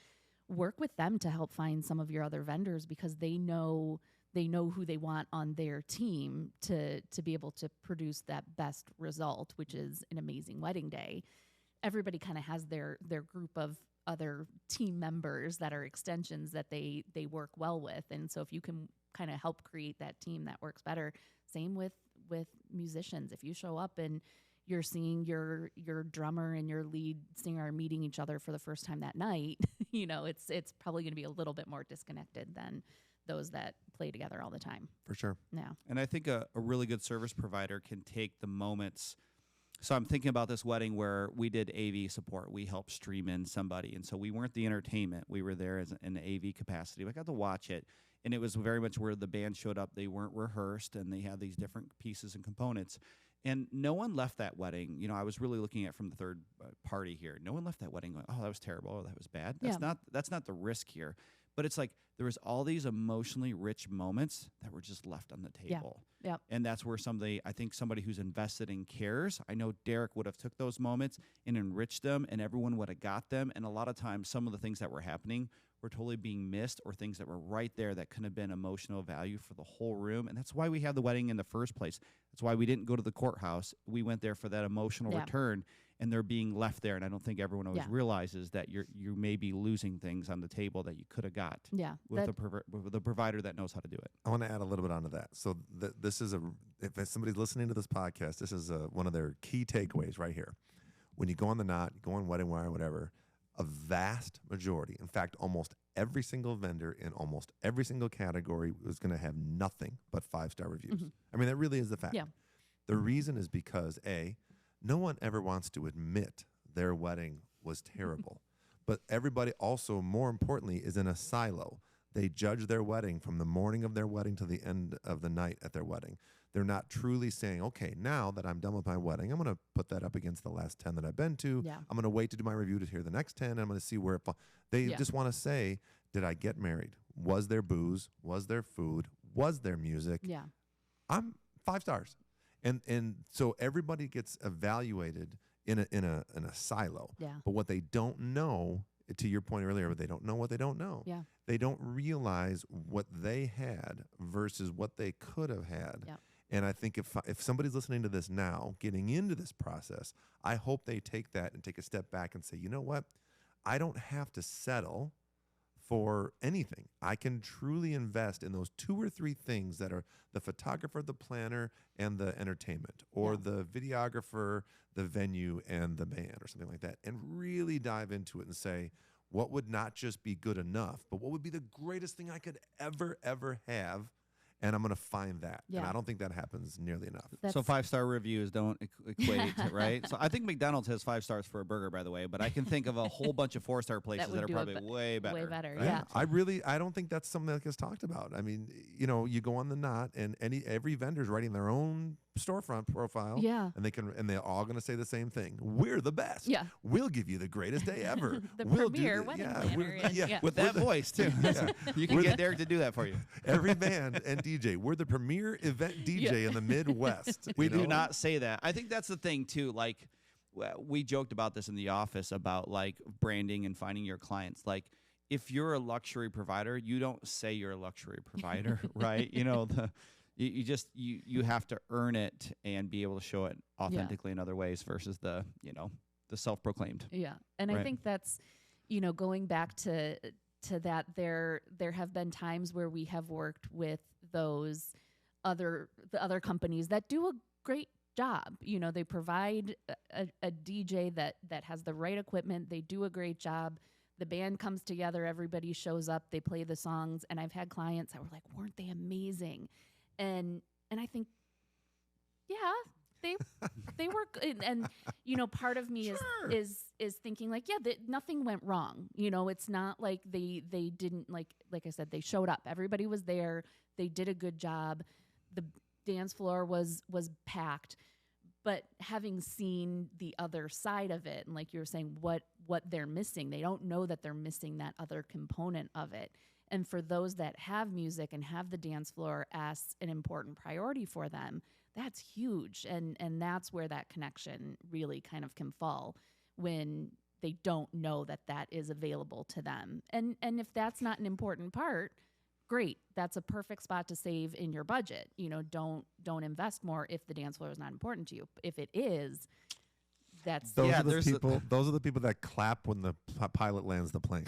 work with them to help find some of your other vendors, because they know who they want on their team to be able to produce that best result, which is an amazing wedding day. Everybody kind of has their group of other team members that are extensions that they work well with. And so if you can kind of help create that team that works better, same with musicians. If you show up and you're seeing your drummer and your lead singer are meeting each other for the first time that night, it's probably going to be a little bit more disconnected than those that play together all the time. For sure. Yeah. And I think a really good service provider can take the moments. So I'm thinking about this wedding where we did AV support. We helped stream in somebody. And so we weren't the entertainment. We were there as an AV capacity. I got to watch it. And it was very much where the band showed up. They weren't rehearsed, and they had these different pieces and components. And no one left that wedding. I was really looking at from the third party here. No one left that wedding going, oh, that was terrible. Oh, that was bad. That's not the risk here. But it's like there was all these emotionally rich moments that were just left on the table. Yeah. And that's where I think somebody who's invested in cares, I know Derek would have took those moments and enriched them, and everyone would have got them. And a lot of times some of the things that were happening were totally being missed, or things that were right there that could have been emotional value for the whole room. And that's why we had the wedding in the first place. That's why we didn't go to the courthouse. We went there for that emotional return, and they're being left there. And I don't think everyone always realizes that you may be losing things on the table that you could have got with a provider that knows how to do it. I want to add a little bit onto that. So this is if somebody's listening to this podcast, this is one of their key takeaways right here. When you go on the knot, you go on Wedding Wire, whatever, a vast majority, in fact, almost every single vendor in almost every single category was going to have nothing but 5-star reviews. Mm-hmm. I mean, that really is the fact. Yeah. The reason is because, A, no one ever wants to admit their wedding was terrible. But everybody also, more importantly, is in a silo. They judge their wedding from the morning of their wedding to the end of the night at their wedding. They're not truly saying, okay, now that I'm done with my wedding, I'm going to put that up against the last 10 that I've been to. Yeah. I'm going to wait to do my review to hear the next 10. And I'm going to see where they just want to say, did I get married? Was there booze? Was there food? Was there music? Yeah. I'm 5 stars. And so everybody gets evaluated in a silo. Yeah. But what they don't know, to your point earlier, they don't know what they don't know. Yeah. They don't realize what they had versus what they could have had. Yeah. And I think if somebody's listening to this now, getting into this process, I hope they take that and take a step back and say, you know what? I don't have to settle for anything. I can truly invest in those 2 or 3 things that are the photographer, the planner, and the entertainment, or the videographer, the venue, and the band, or something like that, and really dive into it and say, what would not just be good enough, but what would be the greatest thing I could ever have? And I'm going to find that. Yeah. And I don't think that happens nearly enough. So 5-star reviews don't equate, right? So I think McDonald's has 5 stars for a burger, by the way, but I can think of a whole bunch of 4-star places that, would are do probably it way better. Way better, Right? yeah. I don't think that's something that gets talked about. I mean, you go on the Knot, and every vendor's writing their own storefront profile. Yeah. And they're all going to say the same thing. We're the best. Yeah. We'll give you the greatest day ever. The we'll premier wedding planner. With that voice, too. You can get Derek to do that for you. Every band and DJ. We're the premier event DJ in the Midwest. We do not say that. I think that's the thing, too. Like, we joked about this in the office about, like, branding and finding your clients. Like, if you're a luxury provider, you don't say you're a luxury provider, right? You have to earn it and be able to show it authentically in other ways versus the self-proclaimed. Yeah. And Right. I think that's, going back to that, there have been times where we have worked with the other companies that do a great job. They provide a DJ that has the right equipment. They do a great job. The band comes together, everybody shows up, they play the songs, and I've had clients that were like, weren't they amazing? And I think, yeah, they were good. And part of me is thinking like, nothing went wrong. It's not like they didn't, like I said, they showed up. Everybody was there. They did a good job. The dance floor was packed. But having seen the other side of it, and like you were saying, what they're missing, they don't know that they're missing that other component of it. And for those that have music and have the dance floor as an important priority for them, that's huge. And that's where that connection really kind of can fall, when they don't know that is available to them. And if that's not an important part, great. That's a perfect spot to save in your budget. Don't invest more if the dance floor is not important to you. If it is, those are the people that clap when the pilot lands the plane.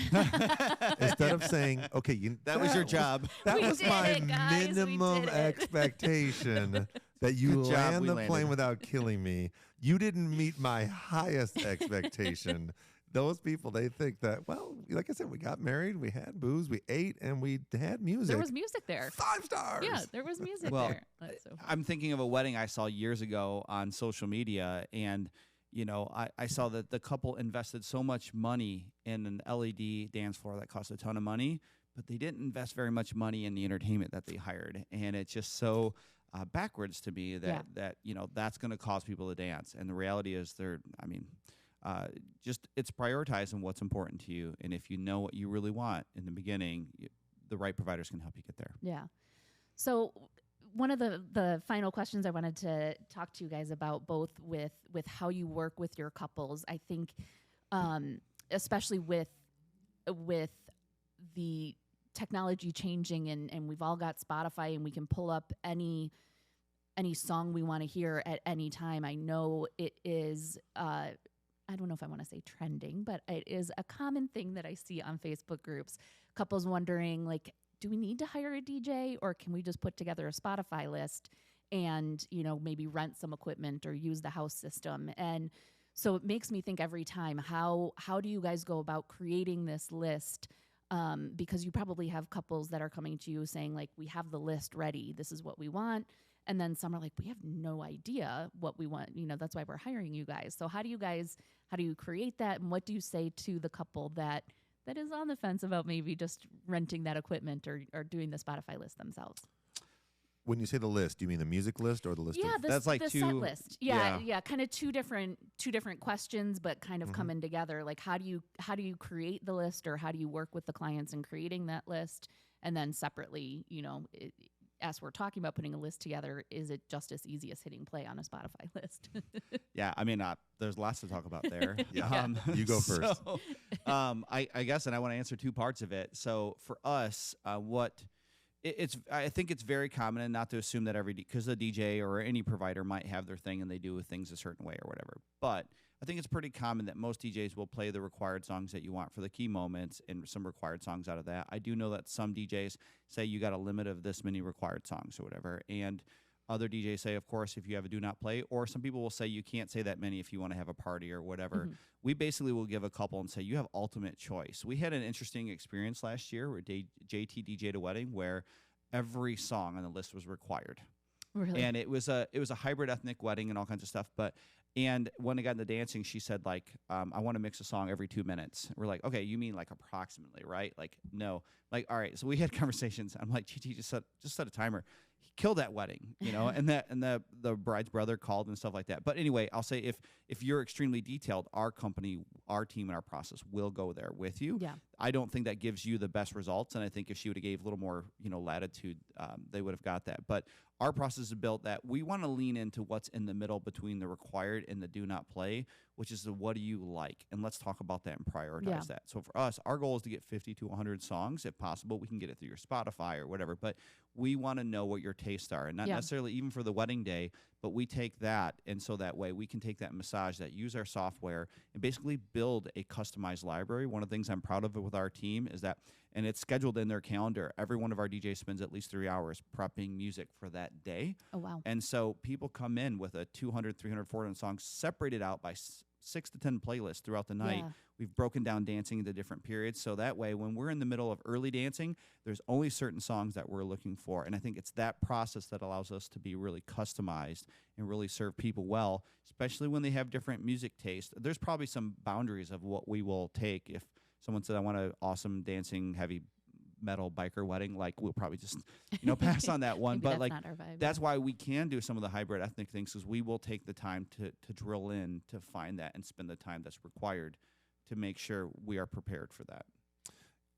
Instead of saying, okay, that was your job. That We was did my it, guys. We minimum did it. expectation that you Good job, land we the landed. plane without killing me. You didn't meet my highest expectation. Those people, they think that, well, like I said, we got married, we had booze, we ate, and we had music. there was music there. 5 stars. Yeah, there was music Well, there. That's so fun. I'm thinking of a wedding I saw years ago on social media, and I saw that the couple invested so much money in an LED dance floor that cost a ton of money, but they didn't invest very much money in the entertainment that they hired, and it's just so backwards to me that that's going to cause people to dance. And the reality is, it's prioritizing what's important to you, and if you know what you really want in the beginning, the right providers can help you get there. Yeah. So one of the final questions I wanted to talk to you guys about, both with how you work with your couples, I think, especially with the technology changing, and we've all got Spotify, and we can pull up any song we want to hear at any time. I know it is, I don't know if I want to say trending, but it is a common thing that I see on Facebook groups. Couples wondering, like, do we need to hire a DJ, or can we just put together a Spotify list and, maybe rent some equipment or use the house system? And so it makes me think every time, how do you guys go about creating this list? Because you probably have couples that are coming to you saying, like, we have the list ready. This is what we want. And then some are like, we have no idea what we want. That's why we're hiring you guys. So how do you create that? And what do you say to the couple that is on the fence about maybe just renting that equipment or doing the Spotify list themselves? When you say the list, do you mean the music list or the list? Yeah, Of, That's like the two- set list. Yeah, yeah. kind of two different questions, but kind of coming together. Like how do you create the list, or how do you work with the clients in creating that list, and then separately, as we're talking about putting a list together, is it just as easy as hitting play on a Spotify list? Yeah, I mean, there's lots to talk about there. Yeah. You go first. So, I guess, and I want to answer two parts of it. So for us, I think it's very common, and not to assume that because the DJ or any provider might have their thing and they do things a certain way or whatever. But I think it's pretty common that most DJs will play the required songs that you want for the key moments and some required songs out of that. I do know that some DJs say you got a limit of this many required songs or whatever. And other DJs say, of course, if you have a do not play, or some people will say you can't say that many if you want to have a party or whatever. We basically will give a couple and say you have ultimate choice. We had an interesting experience last year where JT DJ'd a wedding where every song on the list was required. Really? And it was a hybrid ethnic wedding and all kinds of stuff. And when it got into dancing, she said, like, I want to mix a song every 2 minutes. We're like, okay, you mean like approximately, right? Like, no. Like, all right. So we had conversations. I'm like, GT, just set a timer. He killed that wedding, and the bride's brother called and stuff like that. But anyway, I'll say if you're extremely detailed, our company, our team, and our process will go there with you. Yeah. I don't think that gives you the best results, and I think if she would have gave a little more, latitude, they would have got that. But our process is built that we want to lean into what's in the middle between the required and the do not play, which is the what do you like, and let's talk about that and prioritize that. So for us, our goal is to get 50 to 100 songs if possible. We can get it through your Spotify or whatever, but we want to know what your tastes are, and not necessarily even for the wedding day, but we take that, and so that way we can take that and massage that, use our software, and basically build a customized library. One of the things I'm proud of with our team is that, and it's scheduled in their calendar, every one of our DJs spends at least 3 hours prepping music for that day. Oh, wow. And so people come in with a 200, 300, 400 songs separated out by 6 to 10 playlists throughout the night. Yeah. We've broken down dancing into different periods. So that way, when we're in the middle of early dancing, there's only certain songs that we're looking for. And I think it's that process that allows us to be really customized and really serve people well, especially when they have different music taste. There's probably some boundaries of what we will take. If someone said, I want an awesome dancing heavy metal biker wedding, like we'll probably just pass on that one. Maybe But that's like not our vibe, that's why we can do some of the hybrid ethnic things, because we will take the time to drill in to find that and spend the time that's required to make sure we are prepared for that.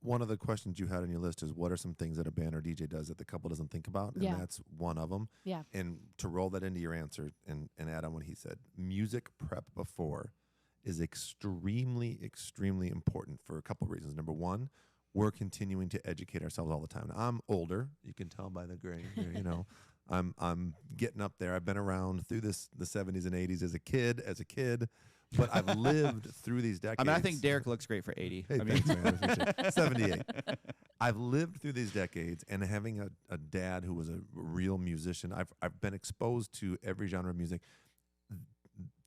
one of the questions you had on your list is what are some things that a band or DJ does that the couple doesn't think about? And Yeah. that's one of them. Yeah. And to roll that into your answer and add on what he said, music prep before is extremely, extremely important for a couple of reasons. Number one, we're continuing to educate ourselves all the time. Now, I'm older. You can tell by the gray hair, I'm getting up there. I've been around through the 70s and 80s as a kid, but I've lived through these decades. I mean, I think Derek looks great for 80. Hey, I mean, thanks, man. I appreciate it. 78. I've lived through these decades, and having a dad who was a real musician, I've been exposed to every genre of music.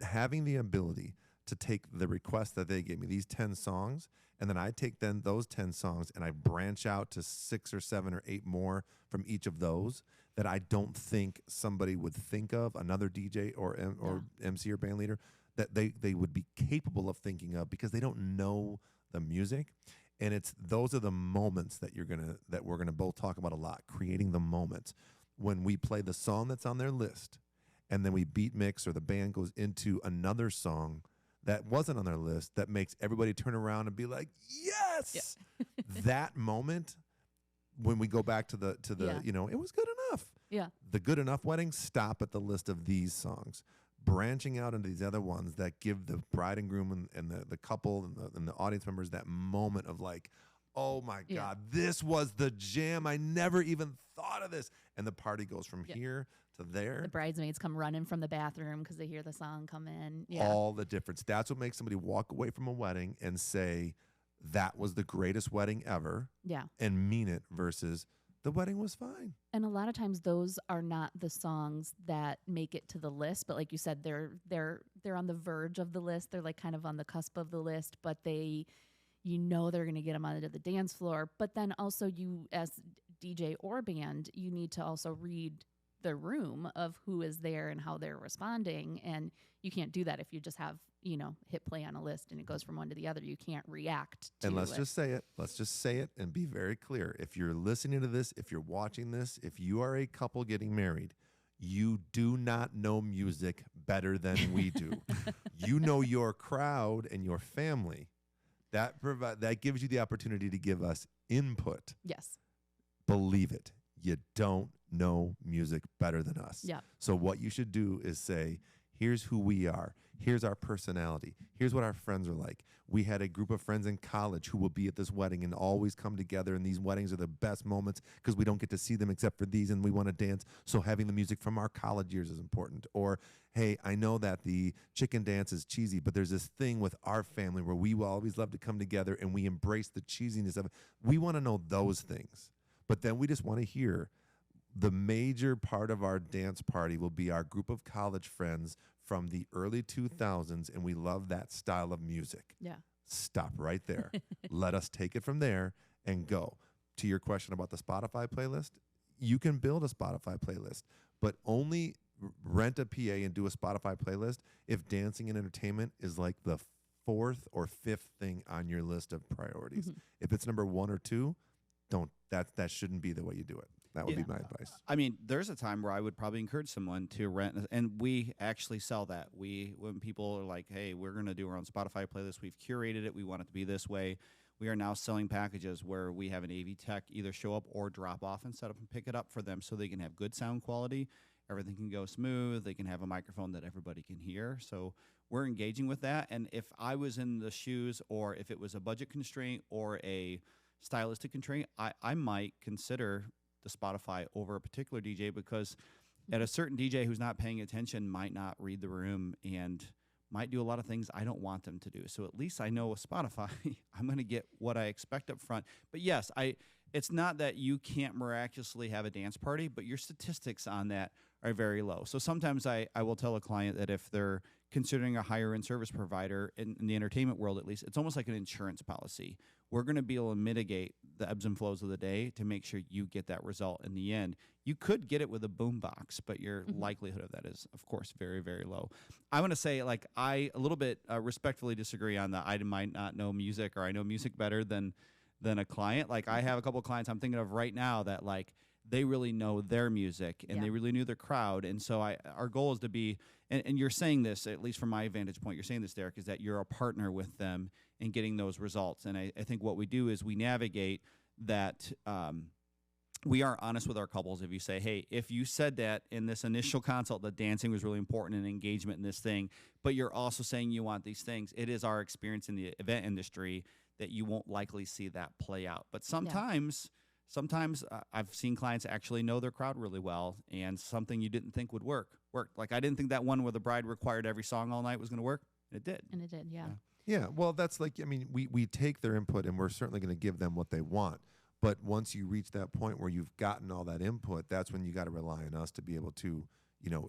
Having the ability to take the request that they gave me, these 10 songs, and then I take those 10 songs and I branch out to 6 or 7 or 8 more from each of those that I don't think somebody would think of, another DJ or MC or band leader, that they would be capable of thinking of because they don't know the music. And those are the moments that we're gonna both talk about a lot, creating the moments when we play the song that's on their list and then we beat mix or the band goes into another song that wasn't on their list that makes everybody turn around and be like, yes. Yeah. That moment when we go back to the it was good enough. Yeah. The good enough weddings stop at the list of these songs. Branching out into these other ones that give the bride and groom and the couple and the audience members that moment of like, oh my God, this was the jam. I never even thought of this. And the party goes from here to there. The bridesmaids come running from the bathroom because they hear the song come in. Yeah. All the difference. That's what makes somebody walk away from a wedding and say, that was the greatest wedding ever. Yeah. And mean it versus the wedding was fine. And a lot of times those are not the songs that make it to the list, but like you said, they're on the verge of the list. They're like kind of on the cusp of the list, but they're going to get them onto the dance floor. But then also you as DJ or band, you need to also read the room of who is there and how they're responding. And you can't do that if you just have, hit play on a list and it goes from one to the other. You can't react to And let's it. just say it. Let's just say it and be very clear. If you're listening to this, if you're watching this, if you are a couple getting married, you do not know music better than we do. You know your crowd and your family. That gives you the opportunity to give us input. Yes. Believe it. You don't know music better than us. Yeah. So what you should do is say, here's who we are. Here's our personality. Here's what our friends are like. We had a group of friends in college who will be at this wedding and always come together. And these weddings are the best moments because we don't get to see them except for these and we want to dance. So having the music from our college years is important. Or, hey, I know that the chicken dance is cheesy, but there's this thing with our family where we will always love to come together and we embrace the cheesiness of it. We want to know those things. But then we just want to hear the major part of our dance party will be our group of college friends from the early 2000s, and we love that style of music. Yeah. Stop right there. Let us take it from there and go. To your question about the Spotify playlist, you can build a Spotify playlist, but only rent a PA and do a Spotify playlist if dancing and entertainment is like the fourth or fifth thing on your list of priorities. Mm-hmm. If it's number one or two, that shouldn't be the way you do it. That would be my advice. I mean, there's a time where I would probably encourage someone to rent, and we actually sell that. When people are like, hey, we're going to do our own Spotify playlist, we've curated it, we want it to be this way. We are now selling packages where we have an AV tech either show up or drop off and set up and pick it up for them so they can have good sound quality. Everything can go smooth. They can have a microphone that everybody can hear. So we're engaging with that. And if I was in the shoes, or if it was a budget constraint or a stylistic constraint, I might consider the Spotify over a particular DJ, because at a certain DJ who's not paying attention might not read the room and might do a lot of things I don't want them to do. So at least I know with Spotify, I'm going to get what I expect up front. But yes, it's not that you can't miraculously have a dance party, but your statistics on that are very low. So sometimes I will tell a client that if they're considering a higher end service provider in the entertainment world, at least, it's almost like an insurance policy. We're going to be able to mitigate the ebbs and flows of the day to make sure you get that result in the end. You could get it with a boombox, but your likelihood of that is, of course, very, very low. I want to say, I a little bit respectfully disagree on the I might not know music, or I know music better than a client. I have a couple of clients I'm thinking of right now that they really know their music and they really knew their crowd. And so our goal is to be, and you're saying this, at least from my vantage point, you're saying this, Derek, is that you're a partner with them in getting those results. And I think what we do is we navigate that. We are honest with our couples. If you say, hey, if you said that in this initial consult, that dancing was really important and engagement in this thing, but you're also saying you want these things, it is our experience in the event industry that you won't likely see that play out. But sometimes I've seen clients actually know their crowd really well, and something you didn't think would worked. Like I didn't think that one where the bride required every song all night was going to work. It did. And it did, yeah. Yeah, well, that's we take their input, and we're certainly going to give them what they want. But once you reach that point where you've gotten all that input, that's when you got to rely on us to be able to,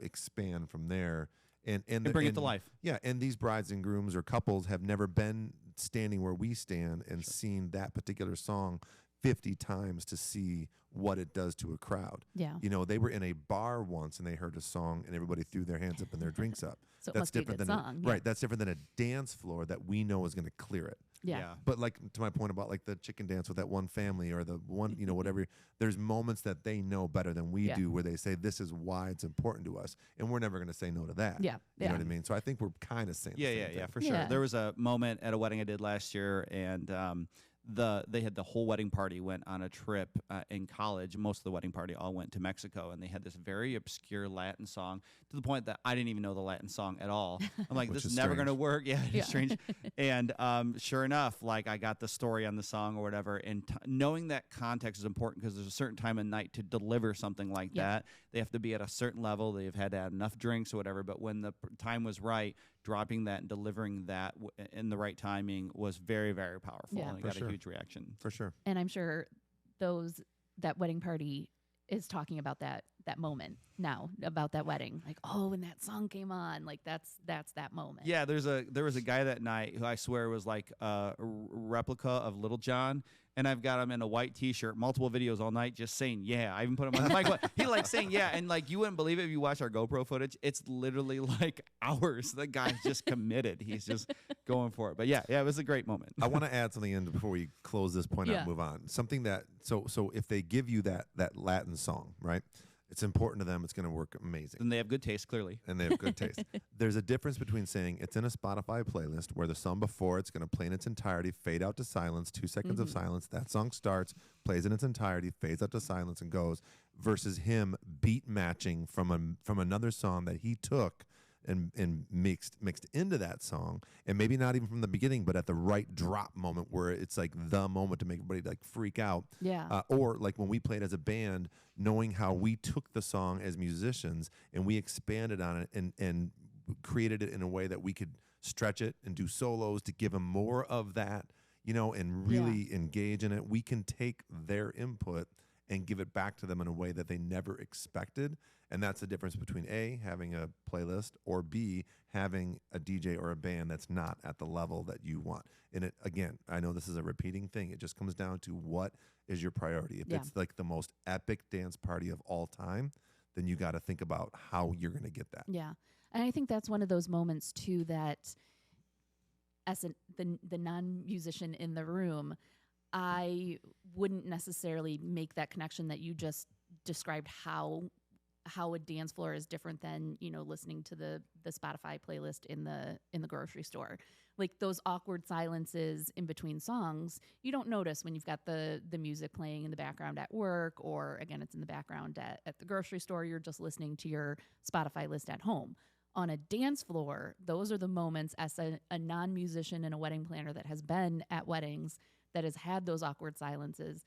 expand from there and bring it to life. Yeah, and these brides and grooms or couples have never been standing where we stand and seen that particular song 50 times to see what it does to a crowd. Yeah. They were in a bar once and they heard a song and everybody threw their hands up and their drinks up. So that's it must be a different good than song. right. That's different than a dance floor that we know is going to clear it. Yeah. But to my point about the chicken dance with that one family or the one, whatever, there's moments that they know better than we do where they say, this is why it's important to us. And we're never going to say no to that. Yeah. You know what I mean? So I think we're kind of saying the same thing. For sure. Yeah. There was a moment at a wedding I did last year, and they had the whole wedding party went on a trip in college. Most of the wedding party all went to Mexico, and they had this very obscure Latin song to the point that I didn't even know the Latin song at all. I'm like, this is never going to work. Yeah, it's strange. And sure enough, I got the story on the song or whatever, and knowing that context is important because there's a certain time of night to deliver something like that. They have to be at a certain level. They've had to have enough drinks or whatever, but when the time was right, dropping that and delivering that in the right timing was very, very powerful. Yeah. And it got a huge reaction. For sure. And I'm sure that wedding party is talking about that moment now, about that wedding. When that song came on, that's that moment. Yeah, there was a guy that night who I swear was like a replica of Little John. and I've got him in a white T-shirt, multiple videos all night, just saying yeah. I even put him on the mic. He like saying yeah, and like you wouldn't believe it if you watch our GoPro footage. It's literally like hours. The guy's just committed. He's just going for it. But yeah, it was a great moment. I want to add something in before we close this point out and move on. Something that so if they give you that Latin song, right? It's important to them. It's going to work amazing. And they have good taste, clearly. And they have good taste. There's a difference between saying it's in a Spotify playlist where the song before it's going to play in its entirety, fade out to silence, 2 seconds of silence. That song starts, plays in its entirety, fades out to silence, and goes. Versus him beat matching from another song that he took and mixed into that song, and maybe not even from the beginning, but at the right drop moment where it's like the moment to make everybody like freak out. Yeah. Or like when we played as a band, knowing how we took the song as musicians and we expanded on it and created it in a way that we could stretch it and do solos to give them more of that, and really engage in it. We can take their input and give it back to them in a way that they never expected. And that's the difference between A, having a playlist, or B, having a DJ or a band that's not at the level that you want. And it, again, I know this is a repeating thing. It just comes down to what is your priority. If it's like the most epic dance party of all time, then you got to think about how you're going to get that. Yeah. And I think that's one of those moments too that as the non-musician in the room, I wouldn't necessarily make that connection that you just described, how a dance floor is different than, listening to the Spotify playlist in the grocery store. Like those awkward silences in between songs, you don't notice when you've got the music playing in the background at work, or again, it's in the background at the grocery store. You're just listening to your Spotify list at home. On a dance floor, those are the moments as a non-musician and a wedding planner that has been at weddings, that has had those awkward silences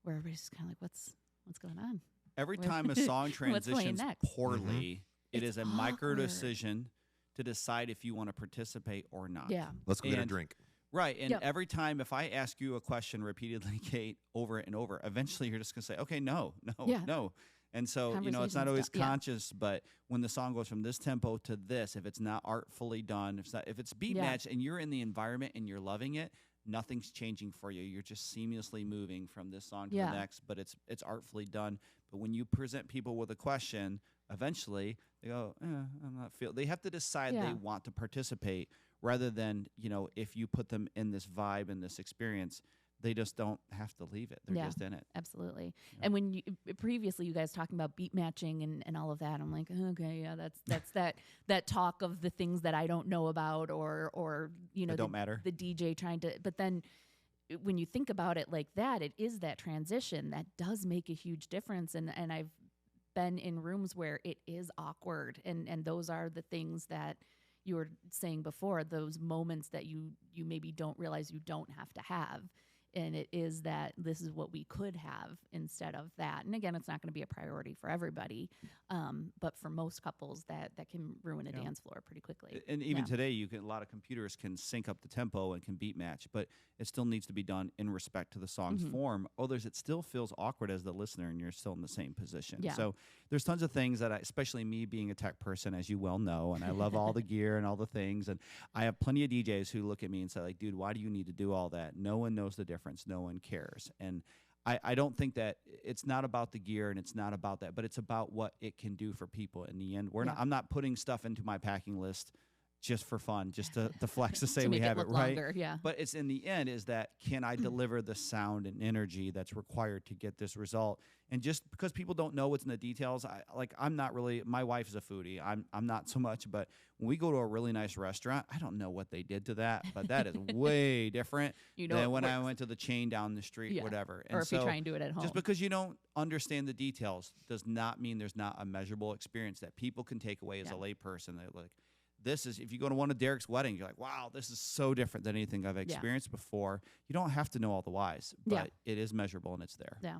where everybody's just kind of like, what's going on? Every time a song transitions next? poorly, it It's is a micro awkward. decision to decide if you want to participate or not. Yeah. Let's go get a And- drink. Right. And Yep. every time, if I ask you a question repeatedly, Kate, over and over, eventually you're just going to say, okay, no. Yeah. No. And so, it's not Conversation's always done. Yeah. conscious, but when the song goes from this tempo to this, if it's not artfully done, if it's beat Yeah. matched and you're in the environment and you're loving it, nothing's changing for you. You're just seamlessly moving from this song to Yeah. the next, but it's artfully done. But when you present people with a question, eventually they go, I'm not feel. They have to decide Yeah. they want to participate, rather than, if you put them in this vibe and this experience, they just don't have to leave it. They're Yeah. just in it. Absolutely. Yeah. And when you previously you guys talking about beat matching and all of that, I'm like, okay, yeah, that's that talk of the things that I don't know about, or That don't matter. the DJ trying to, but then when you think about it like that, it is that transition that does make a huge difference. And I've been in rooms where it is awkward, and those are the things that you were saying before, those moments that you maybe don't realize you don't have to have. And it is that this is what we could have instead of that. And again, it's not going to be a priority for everybody, but for most couples, that can ruin a dance floor pretty quickly. And even Yeah. today, a lot of computers can sync up the tempo and can beat match, but it still needs to be done in respect to the song's Mhm. form. Others, it still feels awkward as the listener, and you're still in the same position. Yeah. So there's tons of things that especially me being a tech person, as you well know, and I love all the gear and all the things. And I have plenty of DJs who look at me and say, like, dude, why do you need to do all that? No one knows the difference. No one cares. And I don't think that it's not about the gear and it's not about that, but it's about what it can do for people in the end. Yeah. I'm not putting stuff into my packing list just for fun, just to flex to say to we make have it it look right. longer, yeah. But it's in the end is that, can I deliver the sound and energy that's required to get this result? And just because people don't know what's in the details, I'm not really, my wife is a foodie. I'm not so much, but when we go to a really nice restaurant, I don't know what they did to that, but that is way different than it when I works. went to the chain down the street, Yeah. whatever. Or if you try and do it at home. Just because you don't understand the details does not mean there's not a measurable experience that people can take away as Yeah. a layperson. They're like, this is, if you go to one of Derek's weddings, you're like, wow, this is so different than anything I've experienced before. You don't have to know all the whys, but Yeah. it is measurable and it's there. Yeah.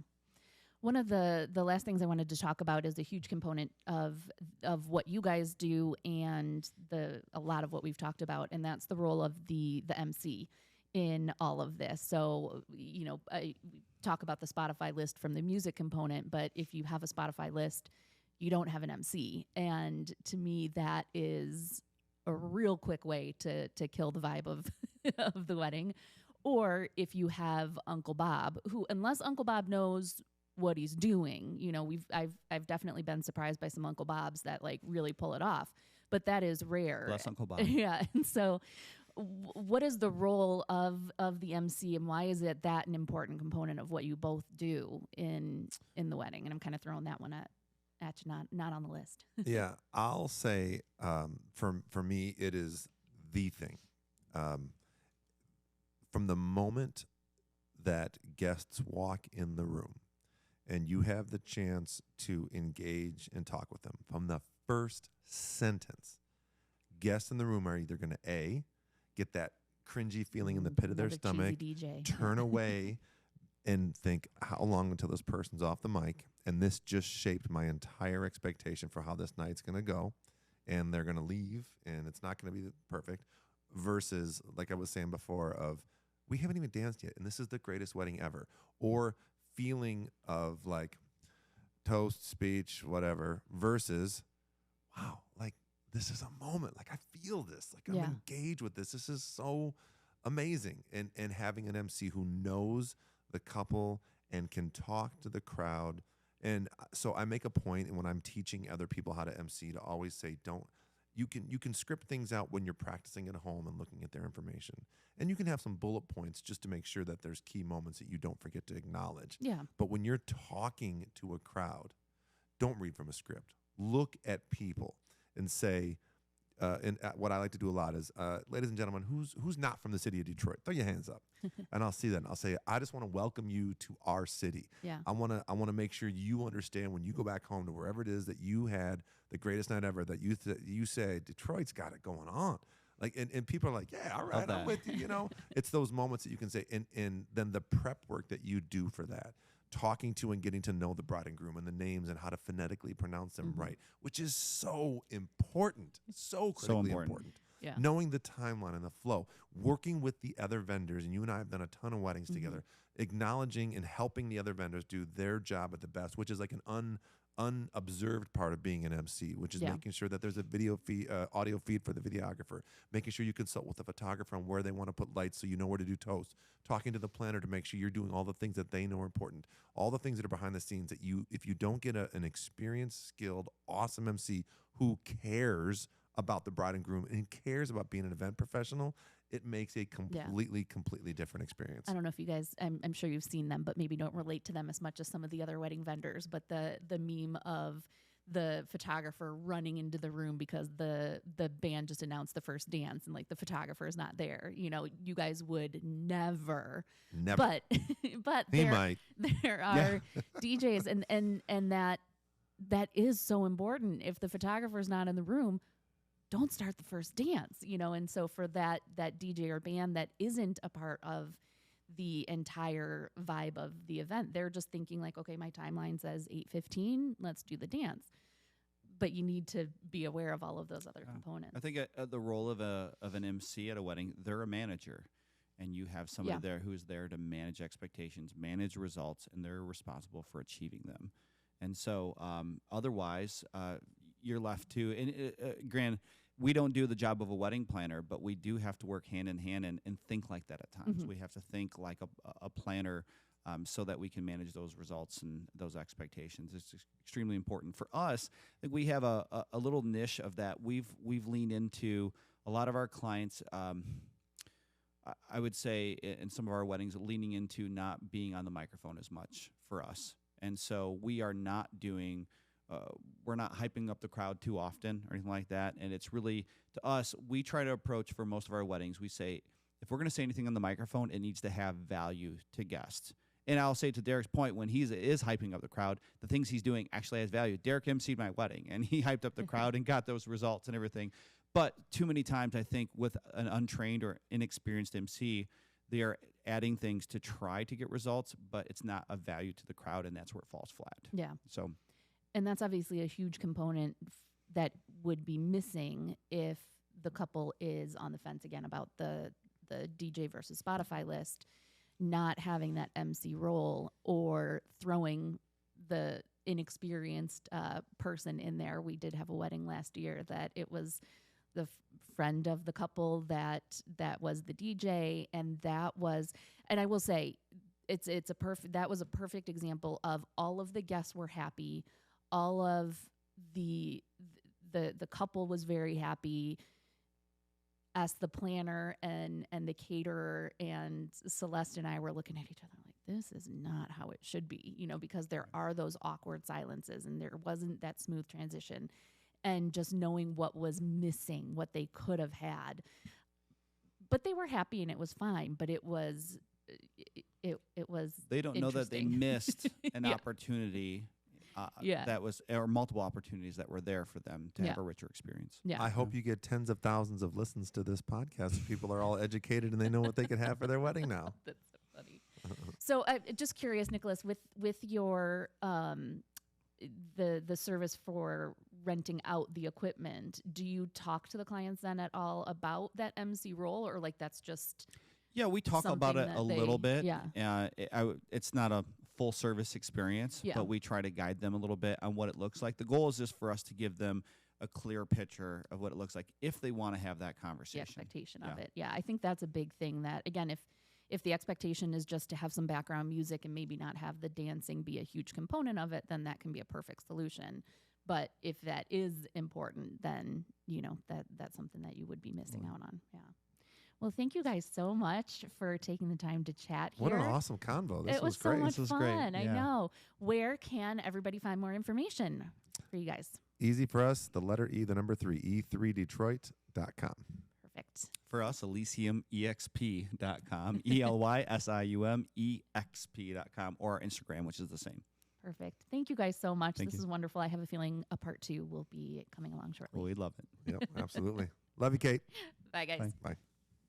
One of the last things I wanted to talk about is a huge component of what you guys do and a lot of what we've talked about, and that's the role of the MC in all of this. So, we talk about the Spotify list from the music component, but if you have a Spotify list, you don't have an MC. And to me, that is a real quick way to kill the vibe of of the wedding. Or if you have Uncle Bob, who, unless Uncle Bob knows what he's doing, I've definitely been surprised by some Uncle Bobs that like really pull it off, but that is rare. Bless Uncle Bob. Yeah. And so what is the role of the MC, and why is it that an important component of what you both do in the wedding? And I'm kind of throwing that one at you, not on the list. Yeah, I'll say for me, it is the thing. From the moment that guests walk in the room and you have the chance to engage and talk with them, from the first sentence, guests in the room are either going to get that cringy feeling in the pit of their stomach, DJ. turn away and think, how long until this person's off the mic? And this just shaped my entire expectation for how this night's going to go. And they're going to leave, and it's not going to be perfect. Versus, like I was saying before, of we haven't even danced yet, and this is the greatest wedding ever. Or feeling of like toast, speech, whatever, versus, wow, like this is a moment. Like I feel this. Like I'm engaged with this. This is so amazing. And having an MC who knows the couple and can talk to the crowd. And so I make a point, and when I'm teaching other people how to MC, to always say, you can script things out when you're practicing at home and looking at their information. And you can have some bullet points just to make sure that there's key moments that you don't forget to acknowledge. Yeah. But when you're talking to a crowd, don't read from a script. Look at people and say, what I like to do a lot is, ladies and gentlemen, who's not from the city of Detroit? Throw your hands up. And I'll see that, and I'll say, I just want to welcome you to our city. Yeah. I want to make sure you understand when you go back home to wherever it is that you had the greatest night ever, that you say, Detroit's got it going on. Like, and people are like, yeah, all right, I'm with you. It's those moments that you can say, and then the prep work that you do for that, talking to and getting to know the bride and groom and the names and how to phonetically pronounce them right, which is so important, so critically important. Yeah. Knowing the timeline and the flow, working with the other vendors, and you and I have done a ton of weddings together, acknowledging and helping the other vendors do their job at the best, which is like an unobserved part of being an MC, which is making sure that there's a video feed, audio feed for the videographer, making sure you consult with the photographer on where they want to put lights so you know where to do toast, talking to the planner to make sure you're doing all the things that they know are important, all the things that are behind the scenes that if you don't get an experienced, skilled, awesome MC who cares about the bride and groom and cares about being an event professional, it makes a completely different experience. I don't know if you guys, I'm sure you've seen them, but maybe don't relate to them as much as some of the other wedding vendors. But the meme of the photographer running into the room because the band just announced the first dance and like the photographer is not there. You guys would never. But he might. There are DJs and that is so important. If the photographer is not in the room, don't start the first dance, and so for that DJ or band that isn't a part of the entire vibe of the event, they're just thinking like, okay, my timeline says 8:15, let's do the dance. But you need to be aware of all of those other components. I think the role of an MC at a wedding, they're a manager, and you have somebody there who's there to manage expectations, manage results, and they're responsible for achieving them. And so otherwise, you're left to, and Grant, we don't do the job of a wedding planner, but we do have to work hand in hand and think like that at times. We have to think like a planner so that we can manage those results and those expectations. It's extremely important. For us, I think we have a little niche of that. We've leaned into a lot of our clients, I would say in some of our weddings, leaning into not being on the microphone as much for us. And so we are not doing... we're not hyping up the crowd too often or anything like that. And it's really, to us, we try to approach for most of our weddings, we say, if we're going to say anything on the microphone, it needs to have value to guests. And I'll say to Derek's point, when he is hyping up the crowd, the things he's doing actually has value. Derek emceed my wedding, and he hyped up the crowd and got those results and everything. But too many times, I think, with an untrained or inexperienced MC, they are adding things to try to get results, but it's not of value to the crowd, and that's where it falls flat. Yeah. So... And that's obviously a huge component that would be missing if the couple is on the fence again about the DJ versus Spotify list, not having that MC role or throwing the inexperienced person in there. We did have a wedding last year that it was friend of the couple that was the DJ, and I will say that was a perfect example of all of the guests were happy, all of the couple was very happy, as the planner and the caterer, and Celeste and I were looking at each other like, this is not how it should be, because there are those awkward silences and there wasn't that smooth transition, and just knowing what was missing, what they could have had. But they were happy and it was fine, but it was they don't know that they missed an opportunity that was, or multiple opportunities that were there for them to have a richer experience. Yeah. I hope you get tens of thousands of listens to this podcast. People are all educated and they know what they could have for their wedding now. That's so funny. So just curious, Nicholas, with your the service for renting out the equipment, do you talk to the clients then at all about that MC role, or like that's just we talk about it a little bit. It's not a full service experience, but we try to guide them a little bit on what it looks like. The goal is just for us to give them a clear picture of what it looks like if they want to have that conversation. The expectation of it. Yeah, I think that's a big thing, that, again, if the expectation is just to have some background music and maybe not have the dancing be a huge component of it, then that can be a perfect solution. But if that is important, then, that's something that you would be missing out on. Yeah. Well, thank you guys so much for taking the time to chat here. What an awesome convo. This was so great. much This was fun. great. I Yeah. know. Where can everybody find more information for you guys? Easy for us, the letter E, the number 3, e3detroit.com. Perfect. For us, ElysiumEXP.com, ELYSIUMEXP.com, or our Instagram, which is the same. Perfect. Thank you guys so much. Thank This you. is wonderful. I have a feeling a part 2 will be coming along shortly. Well, we love it. Yep, absolutely. Love you, Kate. Bye, guys. Bye. Bye.